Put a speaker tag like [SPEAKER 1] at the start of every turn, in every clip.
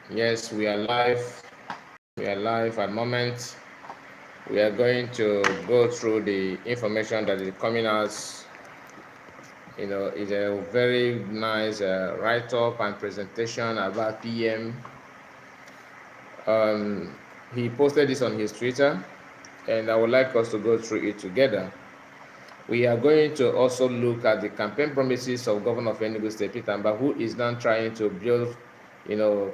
[SPEAKER 1] Yes, we are live. We are live at the moment. We are going to go through the information that is coming out. It's a very nice write-up and presentation about PM. He posted this on his Twitter, and I would like us to go through it together. We are going to also look at the campaign promises of Governor of Enugu State, Peter Amba, who is now trying to build,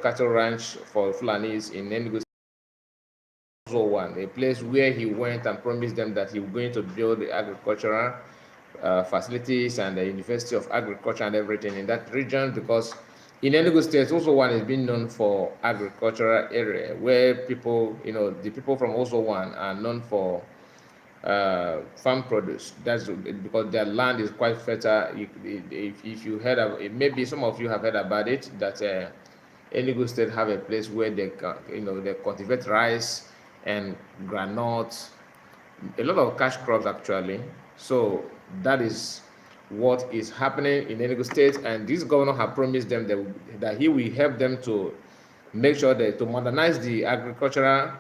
[SPEAKER 1] cattle ranch for Fulanis in Enugu State. One, a place where he went and promised them that he was going to build the agricultural facilities and the University of Agriculture and everything in that region, because in Enugu State, also one is being known for agricultural area where people, the people from also one are known for farm produce. That's because their land is quite fertile. If you heard of it, maybe some of you have heard about it, that Enugu State have a place where they cultivate rice and granite, a lot of cash crops actually. So that is what is happening in Enugu State, and this governor has promised them that he will help them to make sure that to modernize the agricultural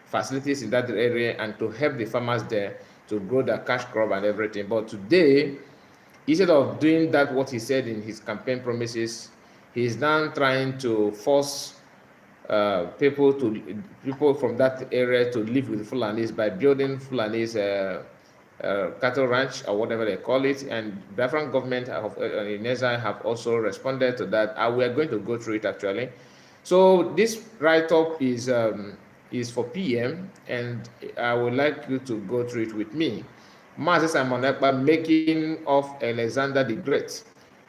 [SPEAKER 1] facilities in that area and to help the farmers there to grow their cash crop and everything. But today, instead of doing that, what he said in his campaign promises, he is now trying to force people from that area to live with Fulanis by building Fulanis cattle ranch or whatever they call it. And Biafran government in Ezra have also responded to that. We are going to go through it actually. So this write-up is for PM, and I would like you to go through it with me. Mazi Simon Ekpa, making of Alexander the Great.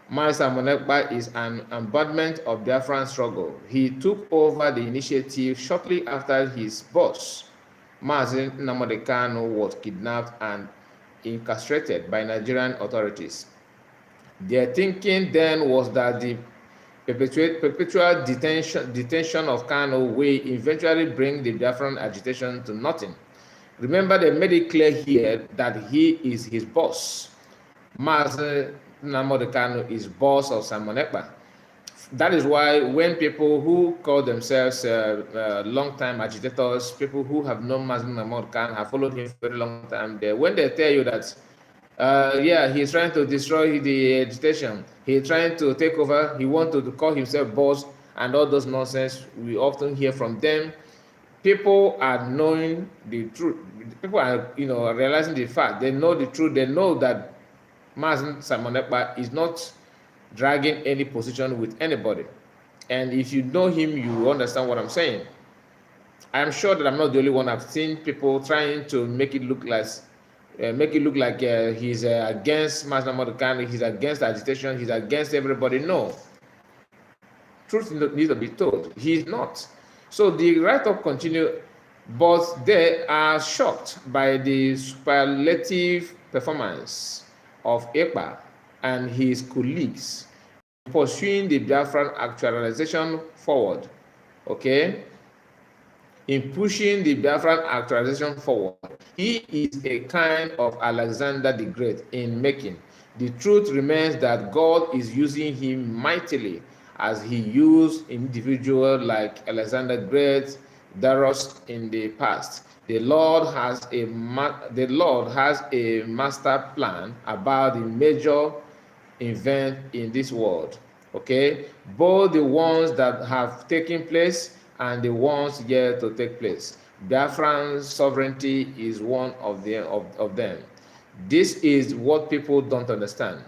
[SPEAKER 1] Mazi Simon Ekpa is an embodiment of Biafran struggle. He took over the initiative shortly after his boss, Mazi Nnamdi Kanu, was kidnapped and incarcerated by Nigerian authorities. Their thinking then was that the perpetual detention of Kanu will eventually bring the Biafran agitation to nothing. Remember, they made it clear here that he is his boss. Mazi Nnamdi Kanu is boss of Simon Ekpa. That is why when people who call themselves long-time agitators, people who have known Mazi Nnamdi Kanu, have followed him for a very long time, when they tell you that yeah, he's trying to destroy the agitation, he's trying to take over, he wants to call himself boss and all those nonsense we often hear from them, people are knowing the truth. People are, realizing the fact. They know the truth. They know that Mazi Simon Ekpa is not dragging any position with anybody. And if you know him, you understand what I'm saying. I'm sure that I'm not the only one. I've seen people trying to make it look like he's against Mazi Nnamdi Kanu, he's against agitation, he's against everybody. No. Truth needs to be told. He's not. So the write-up continues, but they are shocked by the superlative performance of Ekpa and his colleagues pursuing the Biafran actualization forward. Okay? In pushing the Biafran actualization forward, he is a kind of Alexander the Great in making. The truth remains that God is using him mightily as he used individuals like Alexander the Great, Darius in the past. The Lord has a master plan about the major event in this world. Okay, both the ones that have taken place and the ones yet to take place. Biafran sovereignty is one of them. This is what people don't understand.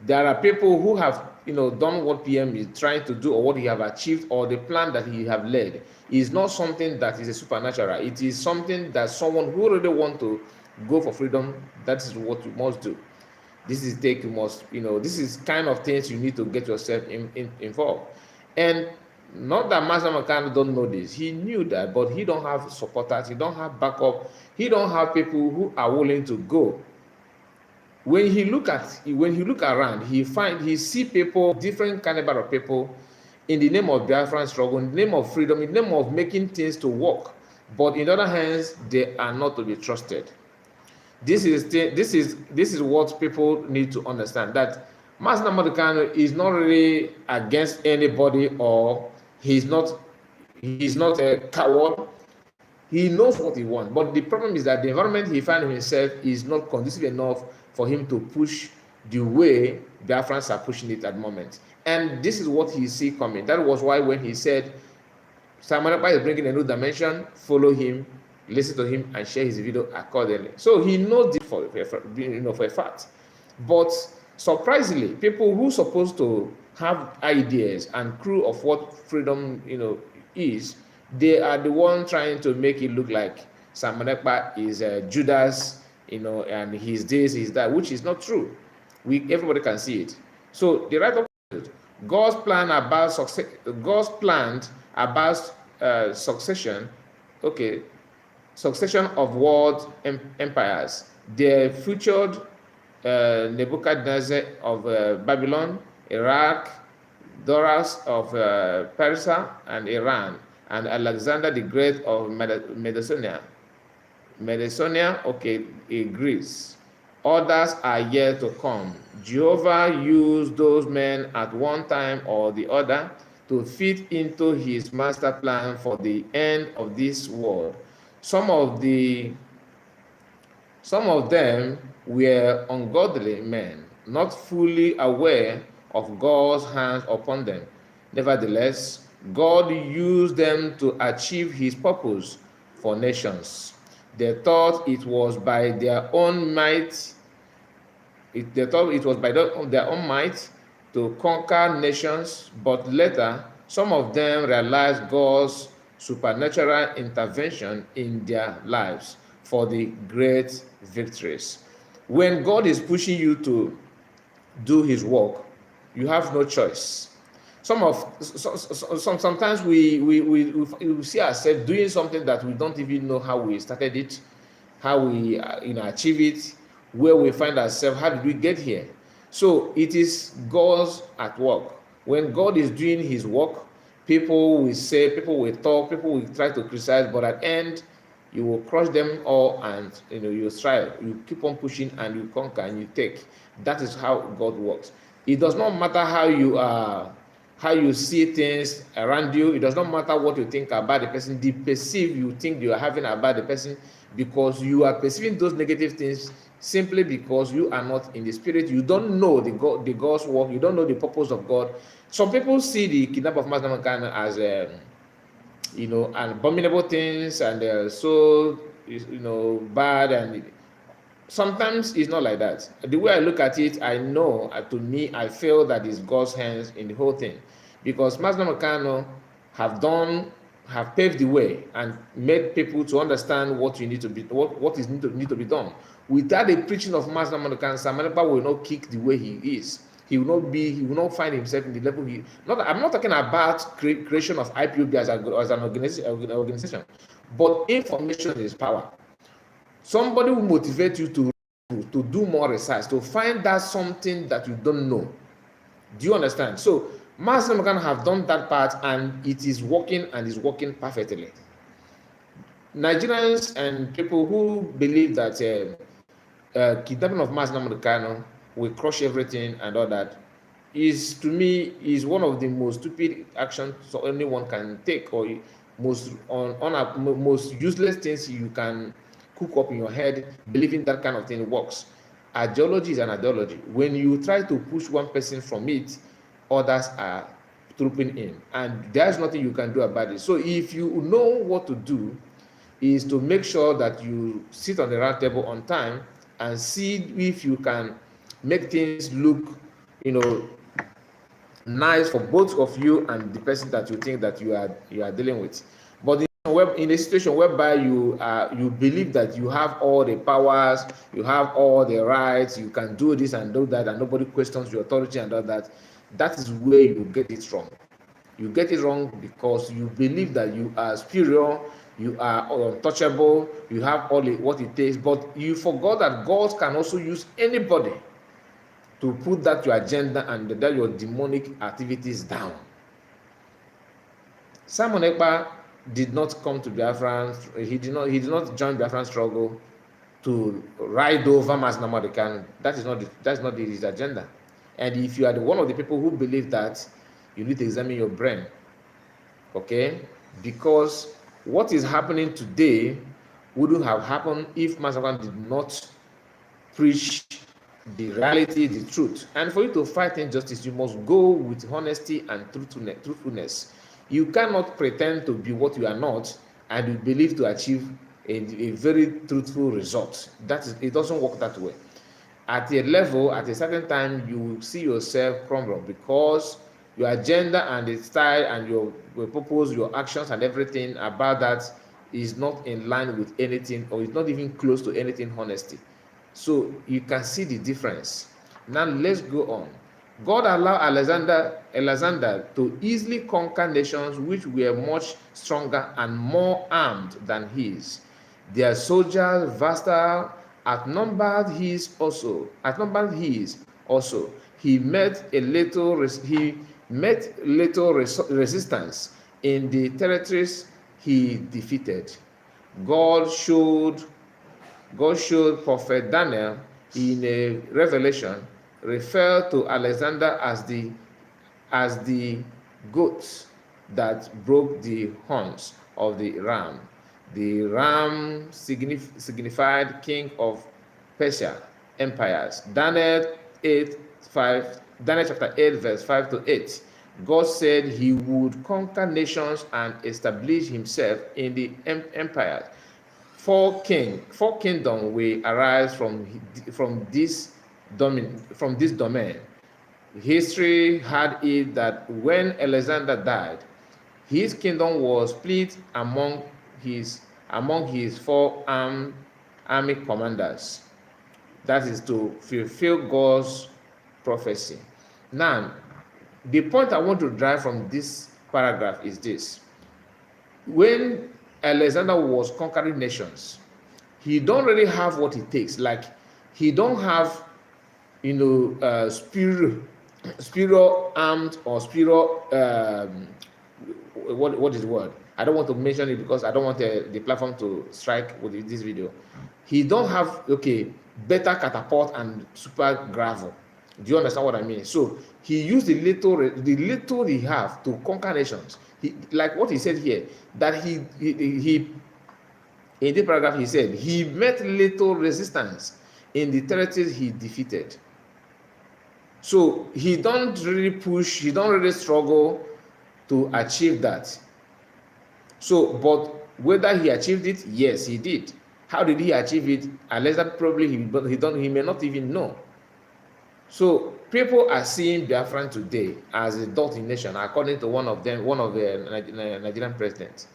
[SPEAKER 1] There are people who have done what PM is trying to do, or what he have achieved, or the plan that he have led is not something that is a supernatural. It is something that someone who really want to go for freedom, that is what you must do. This is this is kind of things you need to get yourself involved. And not that Mazi Nnamdi Kanu don't know this. He knew that, but he don't have supporters, he don't have backup, he don't have people who are willing to go. When he look around, he see people, different caliber of people, in the name of Biafran struggle, in the name of freedom, in the name of making things to work. But in other hands, they are not to be trusted. This is what people need to understand, that Mazi Nnamdi Kanu is not really against anybody or He's not a coward. He knows what he wants. But the problem is that the environment he finds himself is not conducive enough for him to push the way Biafrans are pushing it at the moment. And this is what he see coming. That was why when he said Simon Ekpa is bringing a new dimension, follow him, listen to him, and share his video accordingly. So he knows this for a fact. But surprisingly, people who are supposed to have ideas and clue of what freedom is, they are the one trying to make it look like Simon Ekpa is Judas, and he's this, he's that, which is not true. Everybody can see it. So the right of God's plan about success, God's planned about succession of world empires. They featured Nebuchadnezzar of Babylon, Iraq, Darius of Persia and Iran, and Alexander the Great of Macedonia, Greece. Others are yet to come. Jehovah used those men at one time or the other to fit into his master plan for the end of this world. Some of them were ungodly men, not fully aware of God's hand upon them. Nevertheless, God used them to achieve his purpose for nations. They thought it was by their own might. Their own might to conquer nations, but later some of them realized God's supernatural intervention in their lives for the great victories. When God is pushing you to do his work, you have no choice. Sometimes we see ourselves doing something that we don't even know how we started it, how we achieve it, where we find ourselves, how did we get here? So it is God's at work. When God is doing his work, people will say, people will talk, people will try to criticize, but at the end, you will crush them all, and you strive, you keep on pushing, and you conquer and you take. That is how God works. It does not matter how you see things around you. It does not matter what you think about the person, the perceive you think you are having about the person, because you are perceiving those negative things simply because you are not in the spirit. You don't know the God's work. You don't know the purpose of God. Some people see the kidnap of Mazi as an abominable things, and so bad, and sometimes it's not like that. The way I look at it, I know, to me, I feel that it's God's hands in the whole thing, because Mazi have paved the way and made people to understand what need to be done. Without the preaching of Mazi Simon Ekpa will not kick the way he is. He will not find himself in the level he. I'm not talking about creation of IPOB as an organization, but information is power. Somebody will motivate you to do more research, to find out something that you don't know. Do you understand? So Mazi have done that part, and it is working, and is working perfectly. Nigerians and people who believe that kidnapping of Mazi will crush everything and all that to me is one of the most stupid actions anyone can take, or most useless things you can cook up in your head, believing that kind of thing works. Ideology is an ideology. When you try to push one person from it, others are trooping in, and there's nothing you can do about it. So if you know what to do, is to make sure that you sit on the round table on time and see if you can make things look nice for both of you and the person that you think that you are dealing with. But in a situation whereby you believe that you have all the powers, you have all the rights, you can do this and do that, and nobody questions your authority and all that, that is where you get it wrong. You get it wrong because you believe that you are superior, you are untouchable, you have all what it takes, but you forgot that God can also use anybody to put that your agenda and that your demonic activities down. Simon Ekpa did not come to Biafran. He did not join Biafran struggle to ride over Mazi Nnamdi Kanu. That's not his agenda. And if you are one of the people who believe that, you need to examine your brain. Okay, because what is happening today wouldn't have happened if Mazawan did not preach the reality, the truth. And for you to fight injustice, you must go with honesty and truthfulness. You cannot pretend to be what you are not and you believe to achieve a very truthful result. That is, it doesn't work that way. At a level, at a certain time, you will see yourself crumble because your agenda and the style and your purpose, your actions and everything about that is not in line with anything, or is not even close to anything honesty. So you can see the difference. Now let's go on. God allowed Alexander to easily conquer nations which were much stronger and more armed than his. Their soldiers vaster outnumbered his also. He met little resistance in the territories he defeated. God showed God showed Prophet Daniel in a revelation, referred to Alexander as the goat that broke the horns of the ram. The ram signified king of Persia empires. Daniel chapter 8, verse 5 to 8. God said he would conquer nations and establish himself in the empires. Four kingdoms will arise from this domain. History had it that when Alexander died, his kingdom was split among his four army commanders. That is to fulfill God's prophecy. Now, the point I want to drive from this paragraph is this. When Alexander was conquering nations, he don't really have what it takes. Like, he don't have, spiritual armed or spiritual, what is the word? I don't want to mention it because I don't want the platform to strike with this video. He don't have, better catapult and super gravel. Do you understand what I mean? So he used the little he have to conquer nations. Like what he said here, that he in this paragraph he said he met little resistance in the territories he defeated. So he don't really push, he don't really struggle to achieve that. So, but whether he achieved it, yes, he did. How did he achieve it? Unless that probably he may not even know. So people are seeing Biafran today as a dirty nation, according to one of the Nigerian presidents,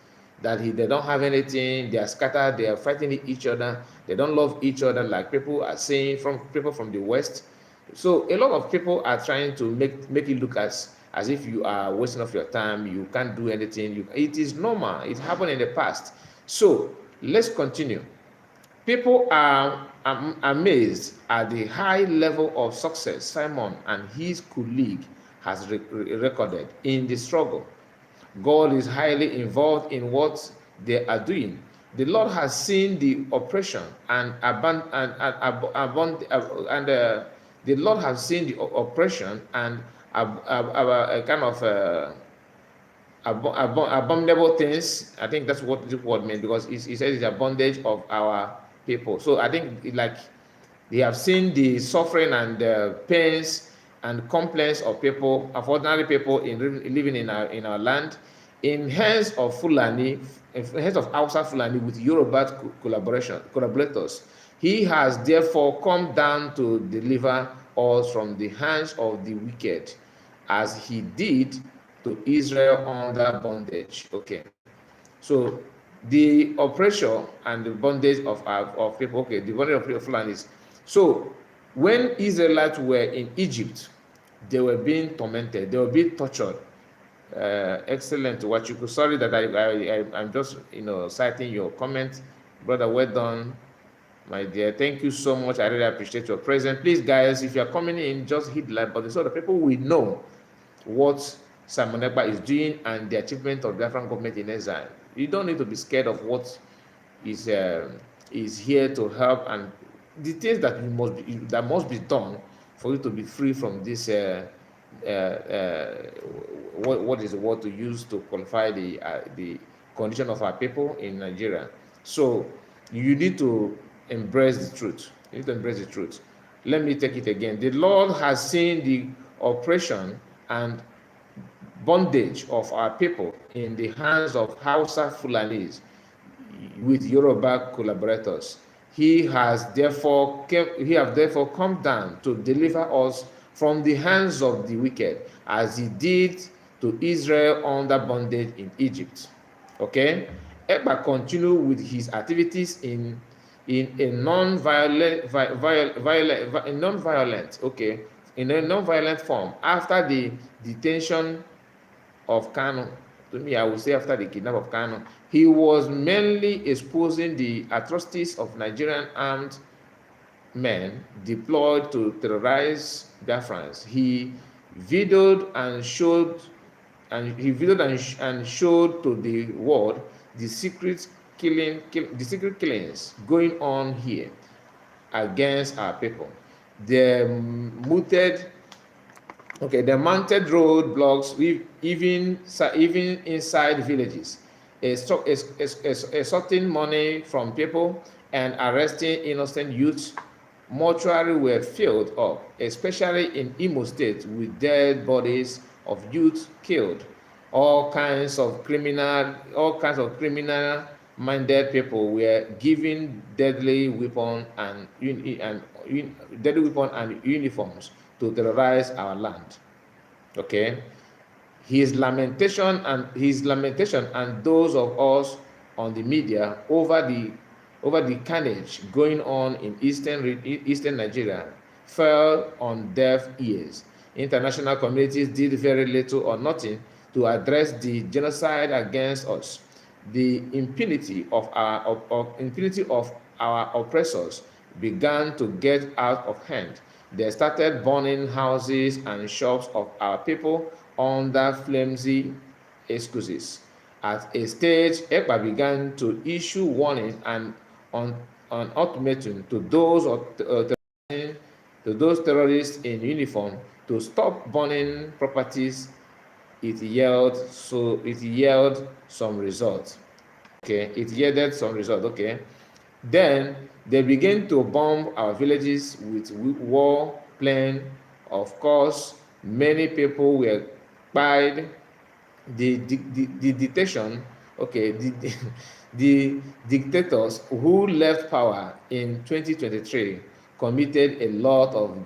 [SPEAKER 1] that they don't have anything, they are scattered, they are fighting each other, they don't love each other, like people are saying from people from the West. So a lot of people are trying to make it look as if you are wasting off your time, you can't do anything. It is normal. It happened in the past. So let's continue. People are amazed at the high level of success Simon and his colleague has recorded in the struggle. God is highly involved in what they are doing. The Lord has seen the oppression and the Lord has seen the oppression and a kind of abominable things. I think that's what this word means, because he says it's a bondage of our people. So I think they have seen the suffering and the pains and complaints of people, of ordinary people living in our land, in hands of Fulani, in hands of Hausa Fulani with Yoruba collaborators. He has therefore come down to deliver us from the hands of the wicked, as he did to Israel under bondage. Okay. So the oppression and the bondage of people, the bondage of people Fulanis. So when Israelites were in Egypt, they were being tormented, they were being tortured. Excellent, Wachuku. Sorry that I'm just citing your comment, brother. Well done, my dear. Thank you so much. I really appreciate your presence. Please, guys, if you're coming in, just hit the like button so the people will know what Simon Ekpa is doing and the achievement of the Biafran government in exile. You don't need to be scared of what is here to help, and the things that must be done for you to be free from this what is the word to use to qualify the condition of our people in Nigeria. So you need to embrace the truth. You need to embrace the truth. Let me take it again. The Lord has seen the oppression and bondage of our people in the hands of Hausa Fulanis with Yoruba collaborators. He has therefore come down to deliver us from the hands of the wicked, as he did to Israel under bondage in Egypt. Okay, Ekpa continued with his activities in a non-violent form after the detention of Kano. To me, I would say after the kidnapping of Kano, he was mainly exposing the atrocities of Nigerian armed men deployed to terrorize Biafrans. He videoed and showed to the world the secret killings going on here against our people. The mounted roadblocks, even inside villages, extorting money from people and arresting innocent youths. Mortuaries were filled up, especially in Imo State, with dead bodies of youth killed. All kinds of criminal-minded people were given deadly weapons and uniforms to terrorize our land. Okay, his lamentation and those of us on the media over the carnage going on in eastern Nigeria fell on deaf ears. International communities did very little or nothing to address the genocide against us. The impunity of our oppressors began to get out of hand. They started burning houses and shops of our people under flimsy excuses. At a stage, Ekpa began to issue warnings and an ultimatum to those terrorists in uniform to stop burning properties. It yielded some results. Okay, it yielded some results. Okay, then they began to bomb our villages with warplane. Of course, many people were killed. The dictation, okay, the dictators who left power in 2023 committed a lot of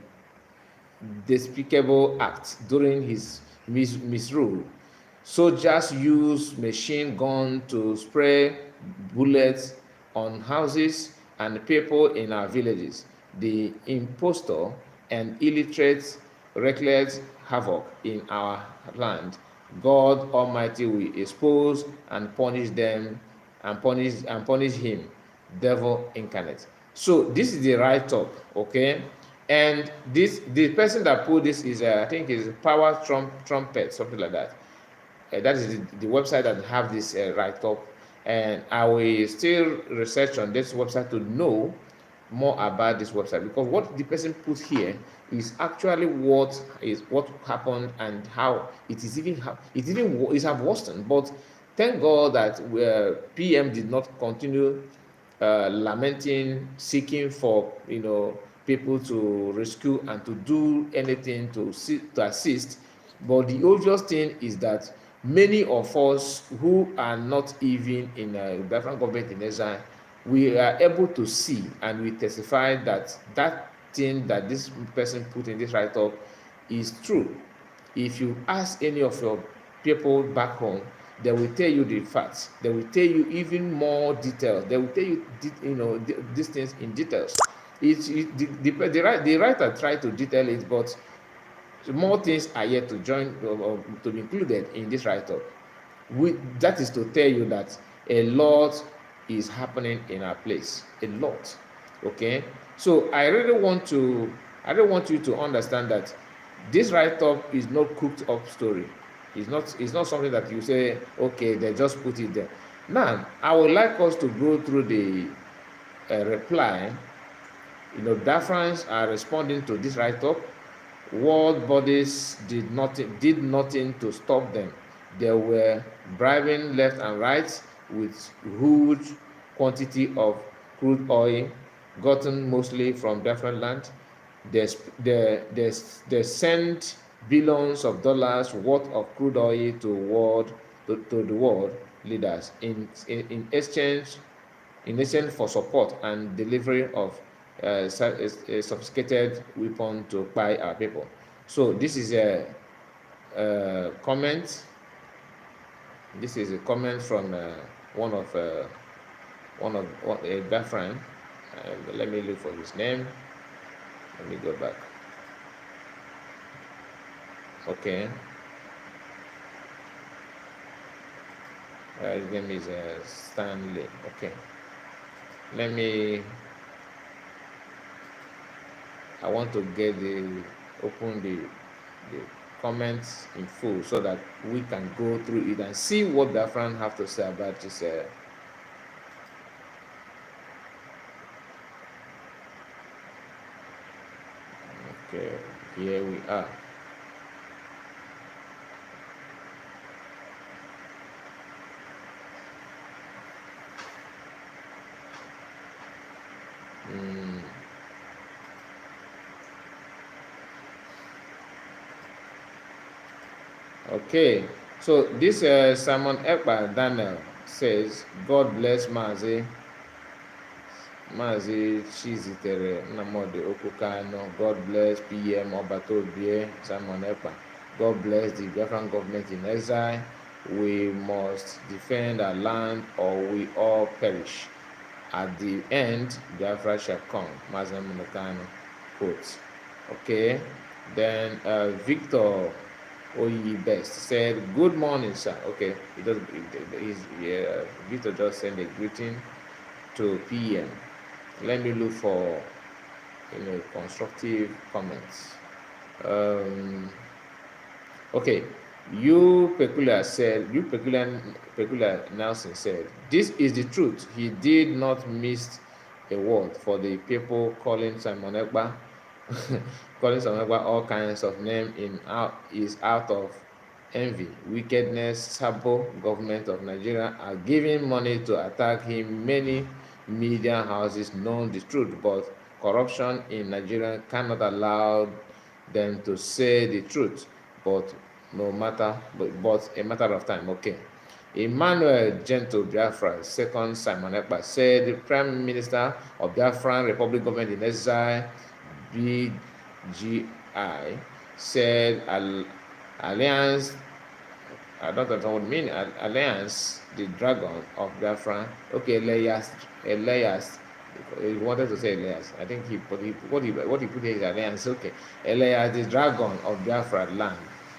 [SPEAKER 1] despicable acts during his misrule. Soldiers used machine guns to spray bullets on houses and people in our villages. The impostor and illiterate reckless havoc in our land. God Almighty will expose and punish them and punish him, devil incarnate. So this is the write-up, okay? And the person that put this is I think is Power Trumpet, something like that. That is the website that have this write-up, and I will still research on this website to know more about this website, because what the person put here is actually what happened and how it have worsened. But thank God that PM did not continue lamenting, seeking for people to rescue and to do anything to assist. But the obvious thing is that many of us who are not even in Biafran government in exile, we are able to see and we testify that that thing that this person put in this write-up is true. If you ask any of your people back home, they will tell you the facts. They will tell you even more details. They will tell you, these things in details. The writer tried to detail it, but more things are yet to join or to be included in this write-up. That is to tell you that a lot is happening in our place. A lot. Okay. So I really want you to understand that this write-up is not cooked up story. It's not something that you say, okay, they just put it there. Now, I would like us to go through the reply. Biafrans are responding to this write-up. world bodies did nothing to stop them. They were bribing left and right with huge quantity of crude oil, gotten mostly from different land. They sent billions of dollars worth of crude oil to the world leaders in exchange for support and delivery of a sophisticated weapon to buy our people. So this is a comment. This is a comment from one of a Biafran. Let me look for his name. Let me go back. Okay. His name is Stanley. Okay. Let me. I want to open the comments in full so that we can go through it and see what Biafran have to say about this. Okay, here we are. Okay, so this Simon Ekpa Daniel says, God bless Mazi. Mazi Chizitere Namode Okukano. God bless PM Obatobie Simon Ekpa. God bless the Biafran government in exile. We must defend our land or we all perish. At the end, Biafra shall come. Mazi Munokano quotes. Okay, then Victor Oyi Best said, good morning, sir. Okay, Victor just sent a greeting to PM. Let me look for constructive comments. Okay, Peculiar Nelson said, this is the truth. He did not miss a word for the people calling Simon Ekpa calling Simon Ekpa all kinds of names is out of envy, wickedness. Sabo government of Nigeria are giving money to attack him. Many media houses know the truth, but corruption in Nigeria cannot allow them to say the truth. But a matter of time. Okay. Emmanuel Gento Biafra, second Simon Ekpa, said the Prime Minister of Biafran Republic Government in Exile, BGI, said Alliance, I don't know what it means, Alliance, the dragon of Biafra. Okay, Elias, he wanted to say Elias. I think what he put here is Alliance. Okay, Elias, the dragon of Biafra land,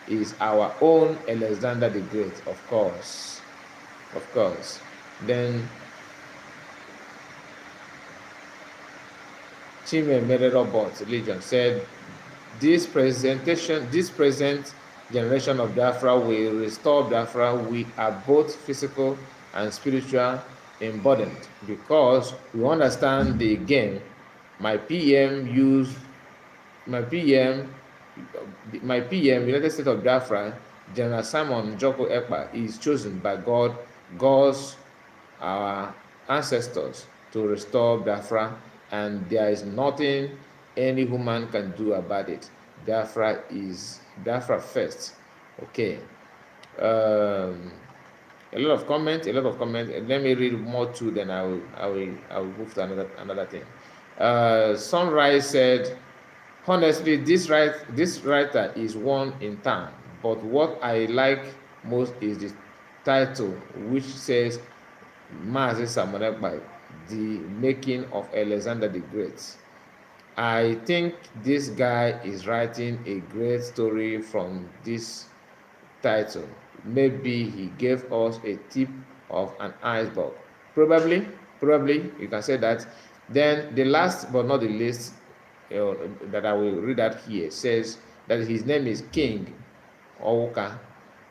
[SPEAKER 1] is our own Alexander the Great, of course. Then Chimemere Robert Legion said, this present generation of Biafra will restore Biafra. We are both physical and spiritual embodiment because we understand the game. My PM, United States of Biafra, General Simon Joko Ekpa, is chosen by God's our ancestors to restore Biafra, and there is nothing any human can do about it. Biafra is Biafra first. Okay. A lot of comments. Let me read more too, then I will move to another thing. Sunrise said, honestly, this writer is one in town, but what I like most is the title, which says Mazi Simon Ekpa, the making of Alexander the Great. I think this guy is writing a great story from this title. Maybe he gave us a tip of an iceberg. Probably, you can say that. Then the last but not the least that I will read out here says that his name is King Owuka.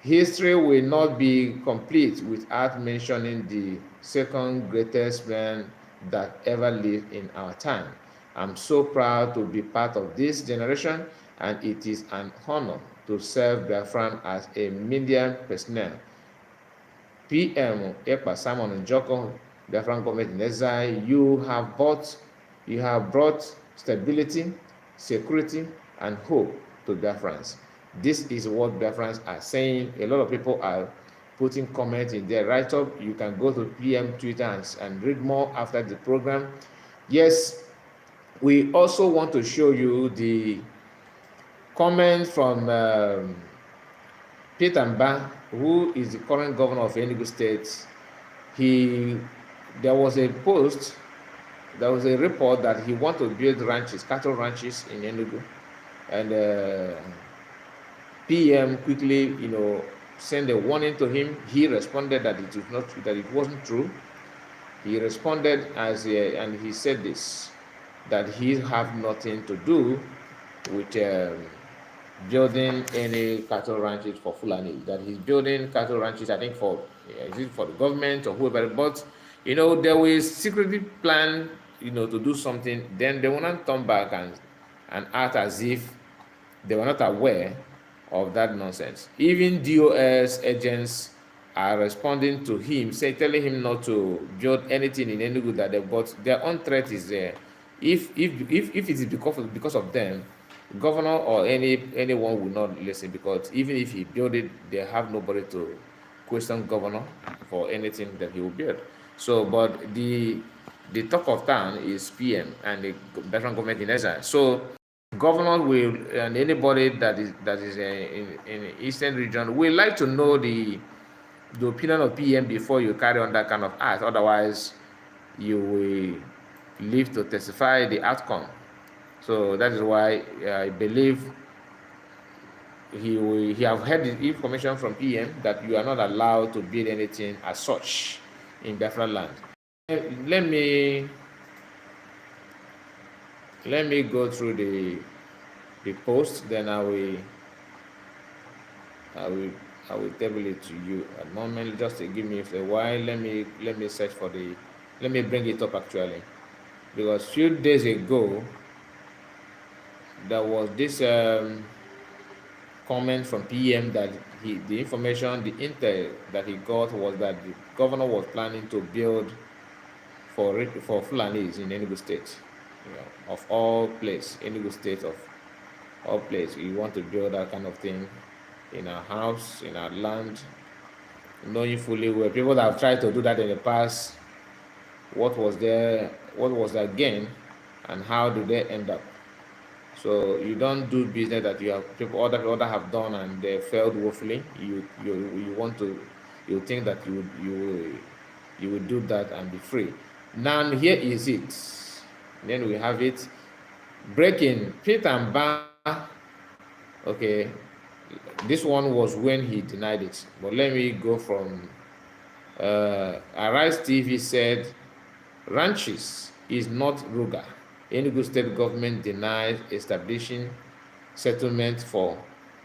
[SPEAKER 1] History will not be complete without mentioning the second greatest man that ever lived in our time. I'm so proud to be part of this generation. and it is an honor to serve Biafran as a media personnel. PM Ekpa Simon Njoko, Biafran government in exile, you have brought stability, security, and hope to Biafrans. This is what Biafrans are saying. A lot of people are putting comments in their write-up. You can go to PM Twitter and read more after the program. Yes, we also want to show you the comment from Peter Mba, who is the current governor of Enugu State. There was a report that he wanted to build ranches, cattle ranches in Enugu, and PM quickly, sent a warning to him. He responded that it wasn't true. He responded and he said this, that he have nothing to do with building any cattle ranches for Fulani. That he's building cattle ranches, I think is it for the government or whoever, but they will secretly plan, to do something. Then they will not turn back and act as if they were not aware of that nonsense. Even DOS agents are responding to him, telling him not to build anything in Enugu but their own threat is there. If it is because of them, governor or anyone will not listen, because even if he build it, they have nobody to question governor for anything that he will build. So, but the talk of town is PM and the Biafran government in exile. So, governor will and anybody that is in the eastern region will like to know the opinion of PM before you carry on that kind of act. Otherwise, you will live to testify the outcome. So that is why I believe he have heard the information from PM that you are not allowed to build anything as such in Biafra land. Let me go through the post, then I will table it to you at the moment. Just to give me a while. Let me search for let me bring it up actually, because few days ago there was this comment from PM that the information, the intel that he got was that the governor was planning to build for Fulanis in Enugu State, of all place, Enugu State of all place. You want to build that kind of thing in our house, in our land, knowing fully well people that have tried to do that in the past, what was their gain, and how do they end up? So you don't do business that other people have done and they failed woefully. You think that you will do that and be free. Now here is it. Then we have it. Breaking. Peter Mba. Okay, this one was when he denied it. But let me go from Arise TV said ranches is not Ruga. Enugu State government denies establishing settlement for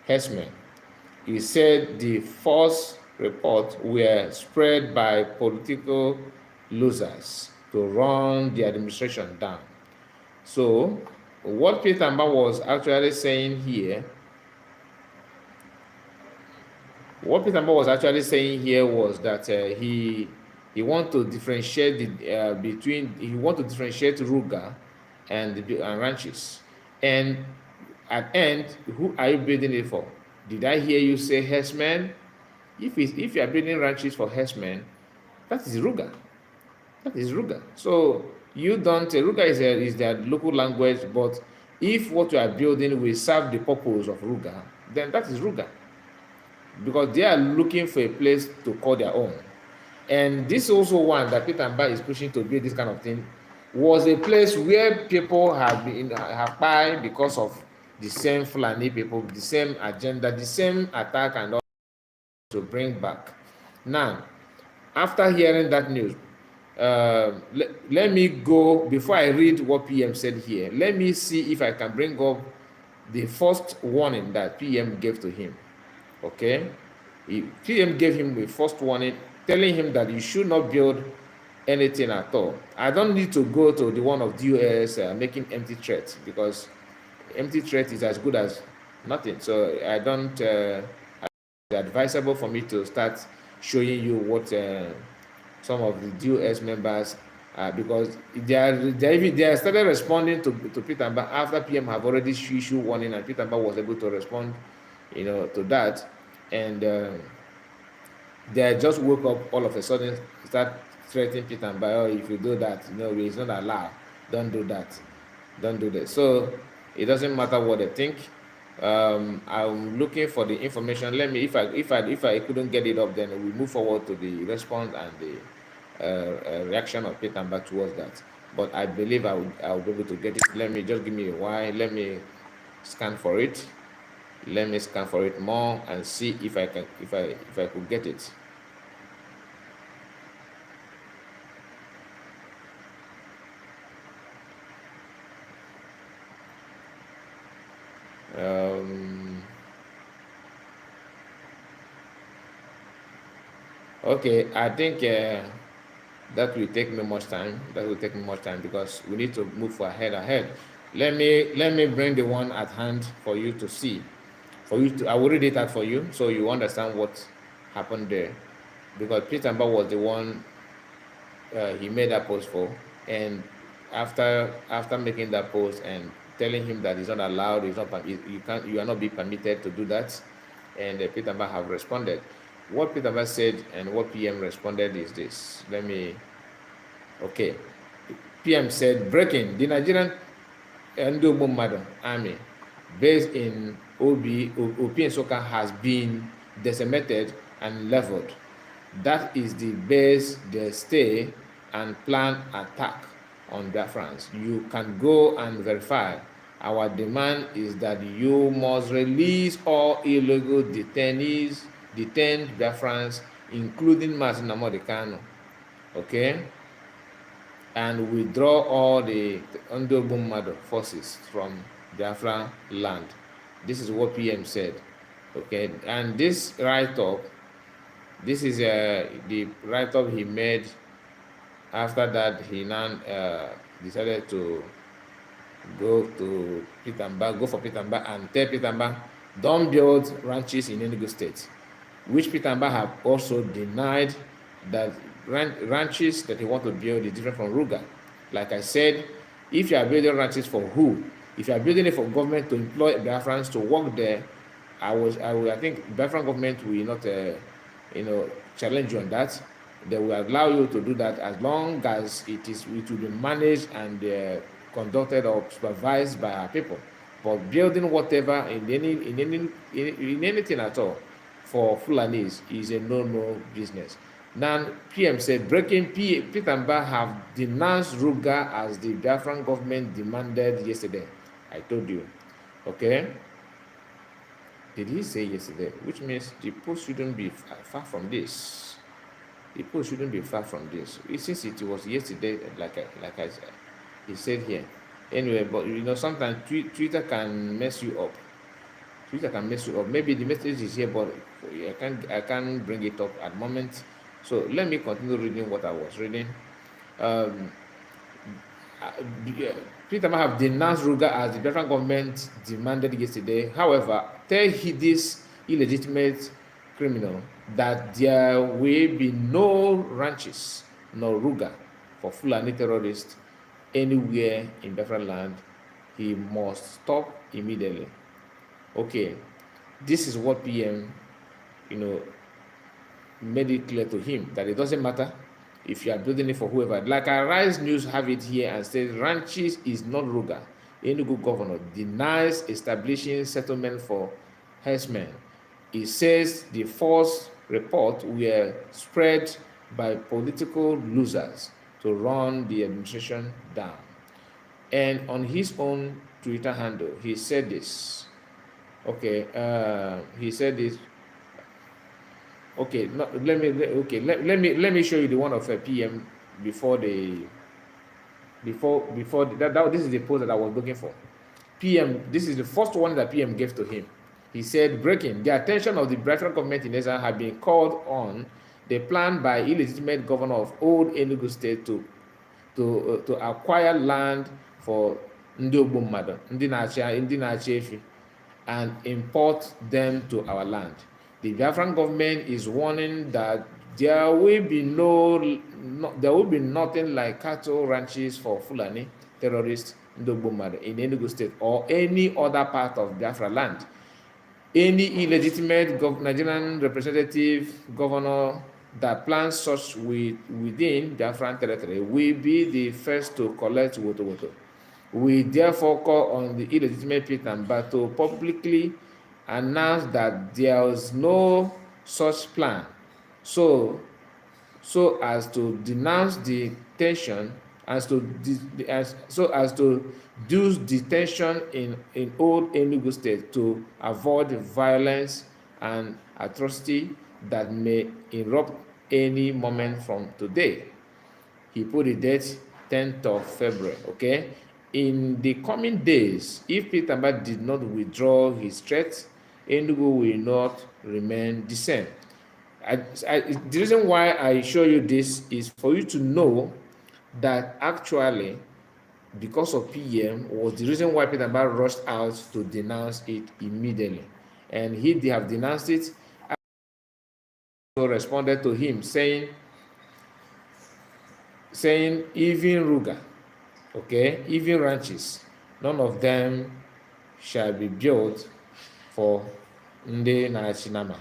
[SPEAKER 1] herdsmen. He said the false reports were spread by political losers to run the administration down. So, what Peter Mba was actually saying here, was that he want to differentiate differentiate Ruga and ranches. And at end, who are you building it for? Did I hear you say herdsmen? If you are building ranches for herdsmen, that is Ruga. That is Ruga. So you don't. Ruga is their local language, but if what you are building will serve the purpose of Ruga, then that is Ruga, because they are looking for a place to call their own. And this also one that Peter Mba is pushing to build this kind of thing was a place where people have died because of the same Fulani people, the same agenda, the same attack, and all to bring back. Now, after hearing that news, let me go, before I read what PM said here, let me see if I can bring up the first warning that PM gave to him. Okay? PM gave him the first warning, telling him that you should not build anything at all. I don't need to go to the one of DOS making empty threats, because empty threat is as good as nothing. So I don't. It's advisable for me to start showing you what some of the DOS members, because they started responding to Peter Mba after PM have already issued warning, and Peter Mba was able to respond, to that, and they just woke up all of a sudden, start threatening Peter Mba. Oh, if you do that, it's not allowed. Don't do that. Don't do that. So it doesn't matter what they think. I'm looking for the information. Let me, if I couldn't get it up, then we move forward to the response and the reaction of Peter Mba towards that. But I believe I'll be able to get it. Let me just give me a while. Let me scan for it. Let me scan for it more and see if I could get it. Okay, I think that will take me much time. That will take me much time because we need to move ahead. Let me bring the one at hand for you to see. I will read it out for you so you understand what happened there. Because Peter Mba was the one he made that post for, and after making that post and telling him that it's not allowed, you are not be permitted to do that, and Peter Mba have responded. What Peter Mba said and what PM responded is this. Okay. PM said, breaking, the Nigerian Ndo army based in OP and Soka has been decimated and leveled. That is the base they stay and plan attack on Biafrans. You can go and verify. Our demand is that you must release all illegal detained Biafrans, including Mazi Kano. Okay? And withdraw all the Ndo forces from Biafra land. This is what PM said. Okay? And this write-up, this is the write-up he made. After that, he now decided to go for Peter Mba and tell Peter Mba, don't build ranches in Enugu State, which Peter Mba have also denied that ranches that he want to build is different from Ruga. Like I said, if you are building ranches for who? If you are building it for government to employ Biafrans to work there, I think Biafran government will not, challenge you on that. They will allow you to do that as long as it will be managed and conducted or supervised by our people. But building whatever in anything at all for Fulanis is a no business. Now, PM said, breaking Peter Mba have denounced Ruga as the Biafran government demanded yesterday. I told you. Okay? Did he say yesterday? Which means the post shouldn't be far from this. The post shouldn't be far from this. Since it was yesterday, like I said, he said here. Anyway, but sometimes Twitter can mess you up. Maybe the message is here, but I can't bring it up at the moment. So let me continue reading what I was reading. Peter Mba have denounced Ruga as the Biafran government demanded yesterday. However, tell this illegitimate criminal that there will be no ranches nor Ruga for Fulani terrorists anywhere in Biafran land. He must stop immediately. Okay, this is what PM, made it clear to him that it doesn't matter if you are building it for whoever. Like Arise News have it here and says ranches is not Ruga. Enugu governor denies establishing settlement for herdsmen. It says the false report were spread by political losers to run the administration down. And on his own Twitter handle, he said this. Okay, he said this. Okay, let me show you the one of a PM before this is the post that I was looking for. PM, this is the first one that PM gave to him. He said, breaking, the attention of the Biafran government in Israel had been called on the plan by illegitimate governor of old Enugu State to acquire land for ndị ogbu mmadụ, ndị na-achị efi, and import them to our land. The Biafran government is warning that there will be nothing like cattle ranches for Fulani terrorists in Enugu State or any other part of Biafra land. Any illegitimate Nigerian representative governor that plans such within Biafran territory will be the first to collect woto. We therefore call on the illegitimate Pitamba to publicly announce that there is no such plan, so as to denounce detention, so as to reduce detention in old Enugu State to avoid violence and atrocity that may erupt any moment from today. He put the date 10th of February, okay? In the coming days, if Pitamba did not withdraw his threat, Enugu will not remain the same. The reason why I show you this is for you to know that actually, because of PM, was the reason why Pitamba rushed out to denounce it immediately. And they have denounced it. So responded to him saying even Ruga, okay, even ranches, none of them shall be built for Nde Narachinama.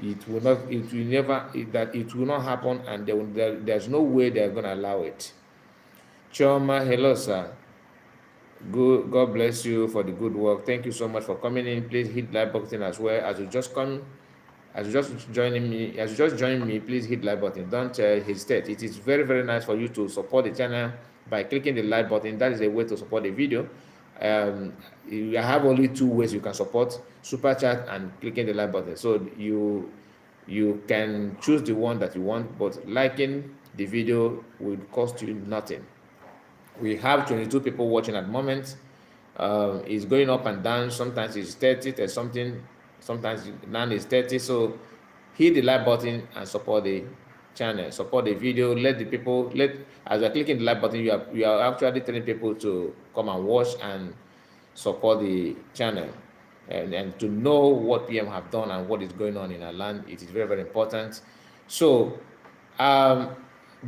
[SPEAKER 1] It will not happen, and there's no way they're going to allow it. Choma, hello, sir. God bless you for the good work. Thank you so much for coming in. Please hit like button as well. As you just joined me, please hit like button. Don't hesitate. It is very, very nice for you to support the channel by clicking the like button. That is a way to support the video. You have only two ways you can support: super chat and clicking the like button. So you can choose the one that you want, but liking the video will cost you nothing. We have 22 people watching at the moment. It's going up and down. Sometimes it's 30 or something. Sometimes now it's 30. So hit the like button and support the channel, support the video. As you're clicking the like button, you are actually telling people to come and watch and support the channel, and to know what PM have done and what is going on in our land. It is very, very important. So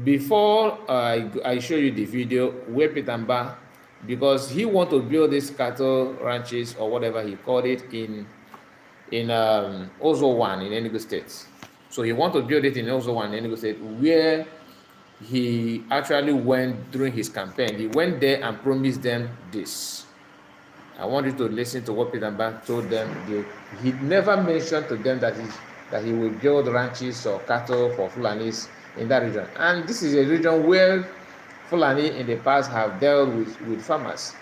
[SPEAKER 1] before I show you the video where Pitamba, because he want to build these cattle ranches or whatever he called it in Ozo 1 in Enugu State. So he want to build it in Ozo 1 in Enugu State, where he actually went during his campaign. He went there and promised them this. I want you to listen to what Pitamba told them. He never mentioned to them that he will build ranches or cattle for Fulanis in that region. And this is a region where Fulani in the past have dealt with farmers,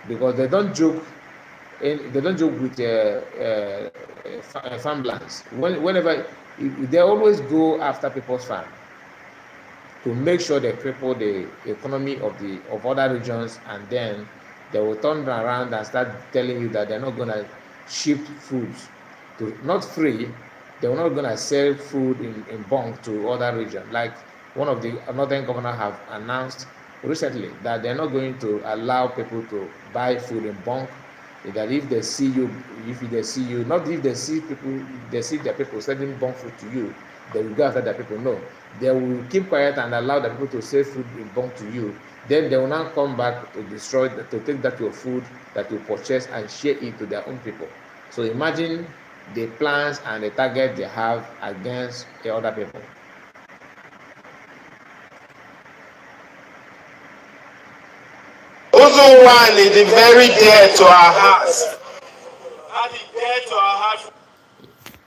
[SPEAKER 1] because they don't joke with farmlands. Whenever they always go after people's farm to make sure they cripple the economy of other regions, and then they will turn around and start telling you that they're not going to ship food not free. They're not going to sell food in bulk to other regions. Like one of the northern governors have announced recently that they're not going to allow people to buy food in bulk. That if they see their people selling bulk food to you, they will go after their people. No, they will keep quiet and allow the people to sell food in bulk to you. Then they will now come back to take that your food that you purchase and share it to their own people. So imagine the plans and the target they have against the other people.
[SPEAKER 2] Ozo 1 is very dear to our hearts.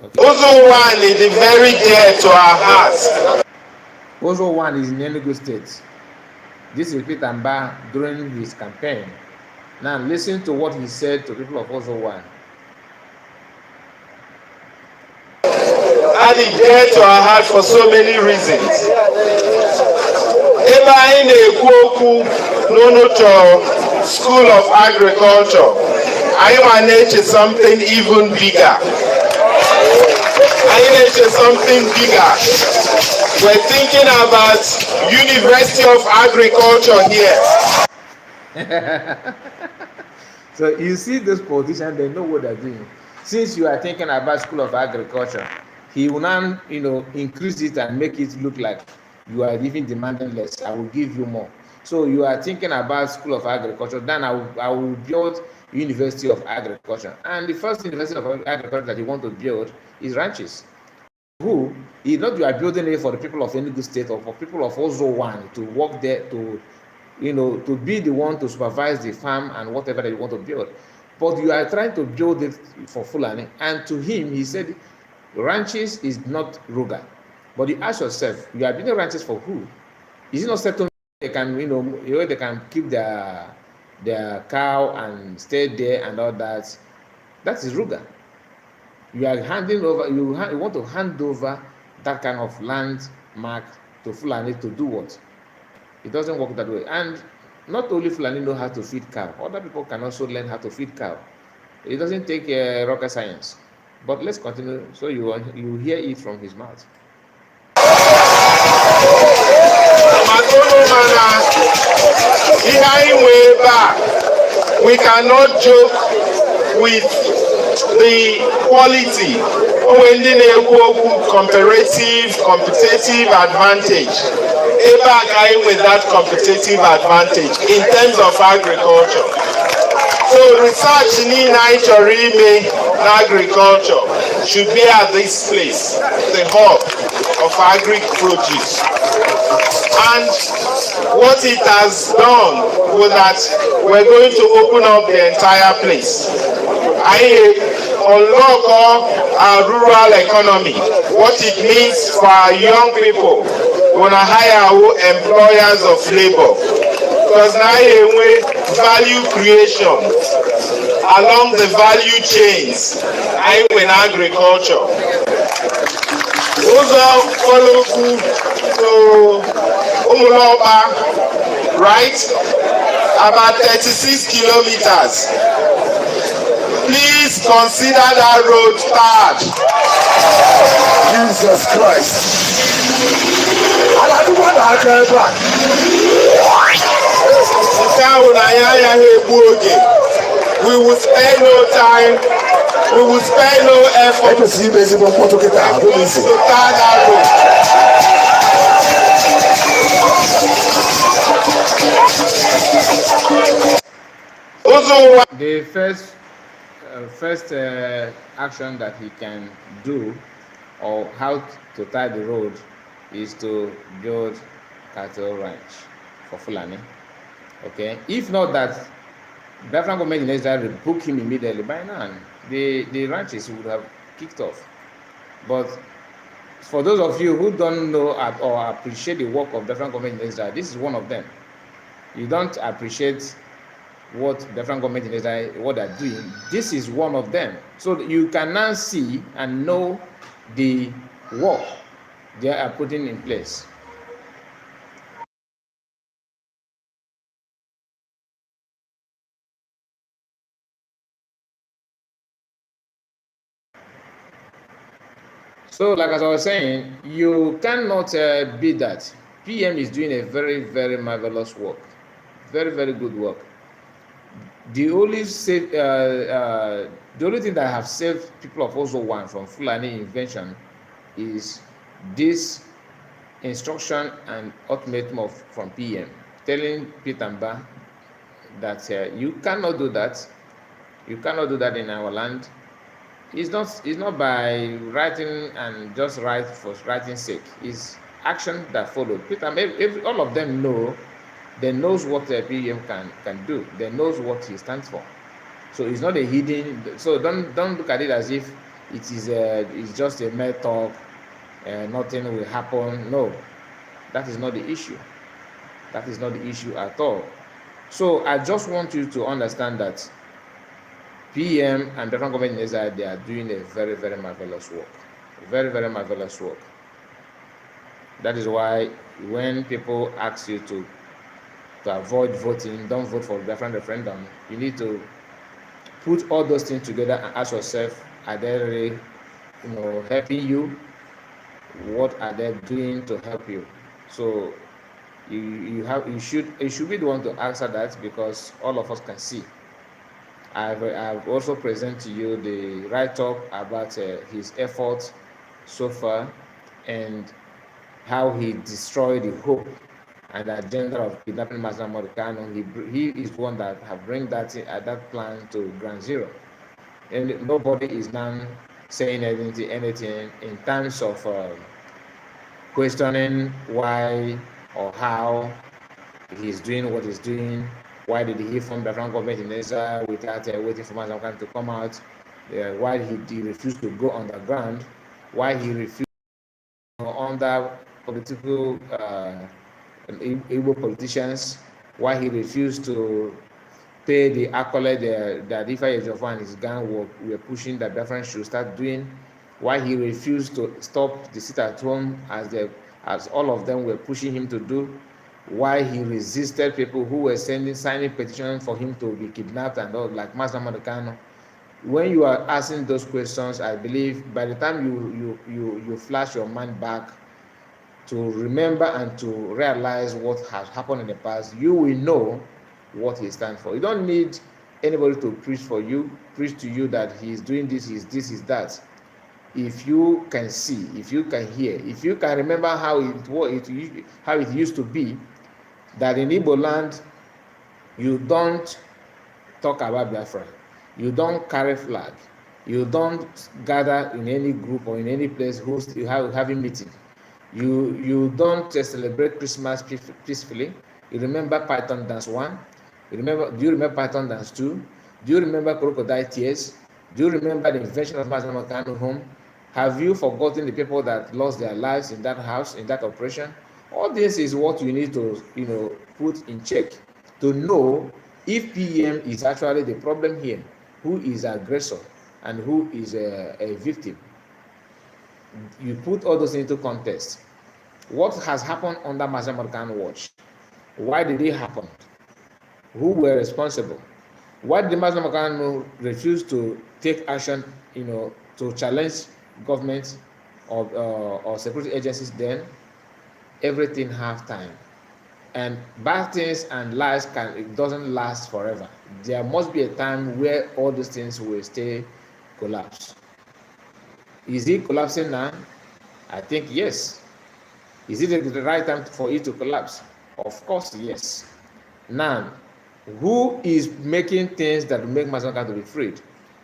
[SPEAKER 2] Okay. Ozo 1 is very dear to our hearts.
[SPEAKER 1] Ozo 1 is in Enugu State. This is Pitamba during his campaign. Now listen to what he said to people of Ozo 1.
[SPEAKER 2] And it's dear to our heart for so many reasons. Eba in Ekwoku, Nonoto School of Agriculture, I manage something even bigger. I manage something bigger. We're thinking about University of Agriculture here.
[SPEAKER 1] So you see those politicians, they know what they're doing. Since you are thinking about School of Agriculture, he will now, increase it and make it look like you are even demanding less. I will give you more. So you are thinking about School of Agriculture, then I will build University of Agriculture. And the first University of Agriculture that you want to build is ranches. Who is not you are building it for the people of Enugu State or for people of Ozo One to work there to be the one to supervise the farm and whatever that you want to build. But you are trying to build it for Fulani. And to him, he said, ranches is not ruga. But you ask yourself, you are building ranches for who? Is it not settlement? They can, they can keep their cow and stay there and all that. That is ruga. You are handing over, you want to hand over that kind of land mark to Fulani to do what? It doesn't work that way. And not only Fulani know how to feed cow, other people can also learn how to feed cow. It doesn't take rocket science. But let's continue so you hear it from his mouth.
[SPEAKER 2] We cannot joke with the quality when they comparative, competitive advantage. Ekpa going with that competitive advantage in terms of agriculture. So research in agriculture should be at this place, the hub of agri-produce. And what it has done was that we're going to open up the entire place. I unlock our rural economy, what it means for our young people when I hire employers of labor. Because now value creation along the value chains in agriculture. Those are follow to Umuloba, right? About 36 kilometers. Please consider that road tarred.
[SPEAKER 3] Jesus Christ.
[SPEAKER 2] We will spend no time, we will spend no effort to tar that
[SPEAKER 1] road. The first action that he can do or how to tie the road is to build cattle ranch for Fulani. Okay, if not that, Biafran government in Israel will book him immediately. By now, the ranches would have kicked off. But for those of you who don't know or appreciate the work of Biafran government in Israel, this is one of them. You don't appreciate what Biafran government in Israel, what they're doing. This is one of them. So you can now see and know the work they are putting in place. So, like as I was saying, you cannot beat that. PM is doing a very, very marvelous work, very, very good work. The only thing that have saved people of Ozo One from Fulani invention is this instruction and ultimatum from PM telling Pitamba that you cannot do that. You cannot do that in our land. It's not by writing and just write for writing's sake. It's action that followed. If all of them know, they knows what the PM can do. They knows what he stands for. So it's not a hidden. So don't look at it as if it is it's just a mere talk. Nothing will happen. No, that is not the issue. That is not the issue at all. So I just want you to understand that PM and different government in Israel, they are doing a very, very marvelous work. Very, very marvelous work. That is why when people ask you to avoid voting, don't vote for different referendum, you need to put all those things together and ask yourself, are they really, helping you? What are they doing to help you? So you should be the one to answer that, because all of us can see I've also present to you the write-up about his efforts so far and how he destroyed the hope and the agenda of kidnapping Mazi Nnamdi Kanu. He is one that have bring that plan to ground zero, and nobody is now saying anything in terms of questioning why or how he's doing what he's doing. Why did he form the Biafran government in Israel without waiting for Mazi Nnamdi Kanu to come out? Why he refused to go underground? Why he refused under political Igbo politicians? Why he refused to pay the accolade that Ifa Ejiofor and his gang were pushing that Biafran should start doing? Why he refused to stop the sit at home as all of them were pushing him to do? Why he resisted people who were signing petitions for him to be kidnapped and all, like Mazi Nnamdi Kanu? When you are asking those questions, I believe by the time you flash your mind back to remember and to realize what has happened in the past, you will know what he stands for. You don't need anybody to preach to you that he is doing this, is that. If you can see, if you can hear, if you can remember how it used to be, that in Igbo land you don't talk about Biafra, you don't carry flag, you don't gather in any group or in any place having meeting. You don't celebrate Christmas peacefully. You remember Python Dance 1? Do you remember Python Dance 2? Do you remember Crocodile Tears? Do you remember the invention of Mazi Nnamdi Kanu home? Have you forgotten the people that lost their lives in that house, in that operation? All this is what you need to, put in check to know if PM is actually the problem here, who is aggressor and who is a victim. You put all those into context. What has happened under Mazi Nnamdi Kanu watch? Why did it happen? Who were responsible? Why did Mazi Nnamdi Kanu refuse to take action, to challenge government or security agencies then? Everything have time. And bad things and lies it doesn't last forever. There must be a time where all these things will stay collapse. Is it collapsing now? I think yes. Is it the right time for it to collapse? Of course, yes. Now, who is making things that will make Mazi Nnamdi Kanu to be freed?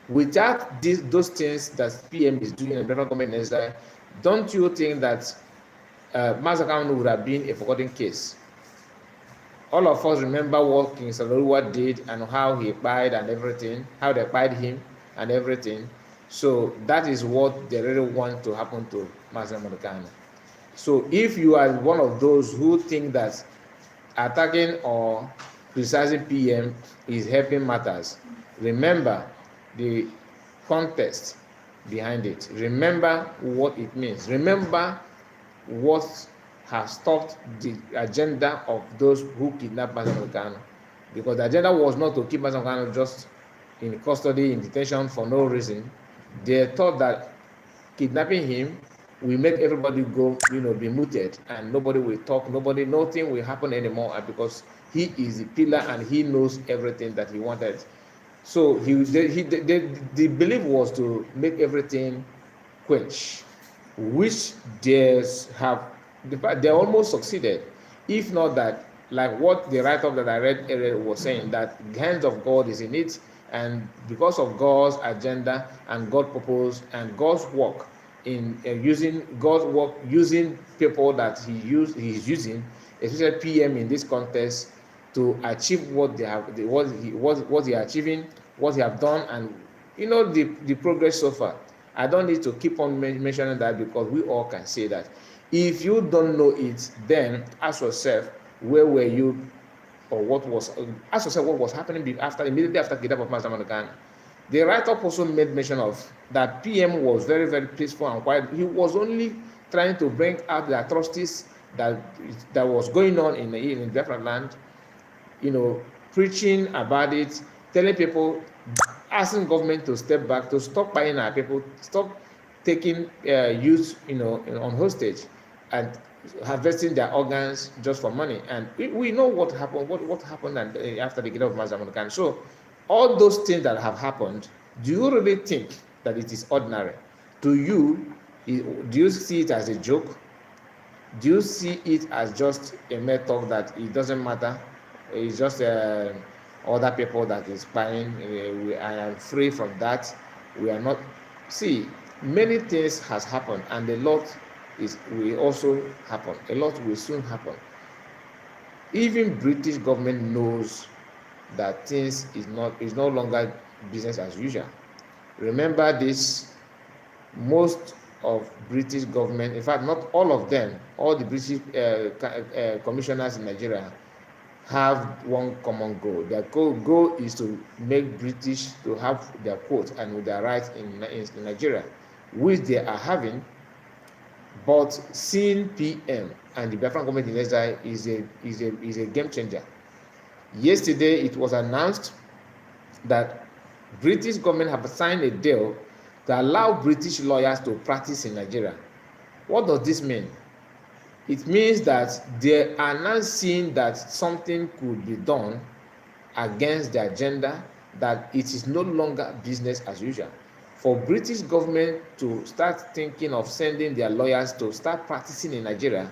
[SPEAKER 1] Without those things that PM is doing and the federal government is there, don't you think that Mazi Nnamdi Kanu would have been a forgotten case? All of us remember what King Salaruwa did and how he died and everything, how they died him and everything. So that is what they really want to happen to Mazi Nnamdi Kanu. So if you are one of those who think that attacking or criticizing PM is helping matters, remember the context behind it. Remember what it means. Remember what has stopped the agenda of those who kidnapped Mazi Nnamdi Kanu. Because the agenda was not to keep Mazi Nnamdi Kanu just in custody, in detention for no reason. They thought that kidnapping him will make everybody go, be muted, and nobody will talk, nothing will happen anymore, because he is the pillar and he knows everything that he wanted. So the belief was to make everything quench, which they almost succeeded. If not that, like what the write-up that I read earlier was saying, that the hand of God is in it, and because of God's agenda and God's purpose and God's work in using people that he's using, especially PM in this context, to achieve what they have, what they are achieving, what they have done, and the progress so far. I don't need to keep on mentioning that, because we all can say that. If you don't know it, then ask yourself, where were you, or ask yourself what was happening immediately after kidnapping of Mazi Nnamdi Kanu. The write-up also made mention of that PM was very, very peaceful and quiet. He was only trying to bring out the atrocities that was going on in different land, preaching about it, telling people, asking government to step back, to stop buying our people, stop taking youth, on hostage and harvesting their organs just for money. And we know what happened. What happened after the kidnapping of Mazi Nnamdi Kanu. So all those things that have happened, do you really think that it is ordinary? To you, do you see it as a joke? Do you see it as just a mere talk that it doesn't matter? It's just other people that is buying. I am free from that. We are not. See, many things has happened, and a lot will also happen. A lot will soon happen. Even British government knows that things is no longer business as usual. Remember this, most of British government, in fact not all of them, all the British commissioners in Nigeria have one common goal. Their goal is to make British to have their quote and their rights in Nigeria, which they are having. But seeing PM and the Biafran government in exile is a game changer. Yesterday it was announced that British government have signed a deal to allow British lawyers to practice in Nigeria. What does this mean? It means that they are now seeing that something could be done against the agenda, that it is no longer business as usual. For British government to start thinking of sending their lawyers to start practicing in Nigeria,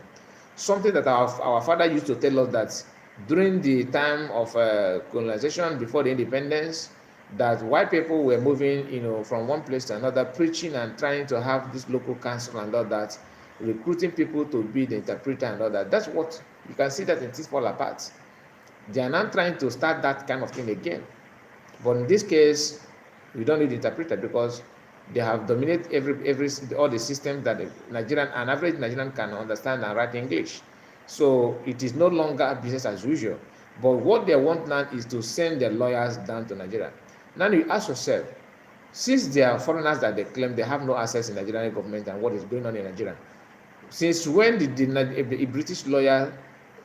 [SPEAKER 1] something that our father used to tell us that during the time of colonization, before the independence, that white people were moving, from one place to another, preaching and trying to have this local council and all that, recruiting people to be the interpreter and all that. That's what you can see, that it is fall apart. They are now trying to start that kind of thing again. But in this case, we don't need interpreter because they have dominated all the systems that an average Nigerian can understand and write English. So it is no longer business as usual. But what they want now is to send their lawyers down to Nigeria. Now you ask yourself, since they are foreigners that they claim they have no access in Nigerian government and what is going on in Nigeria, since when did the British lawyer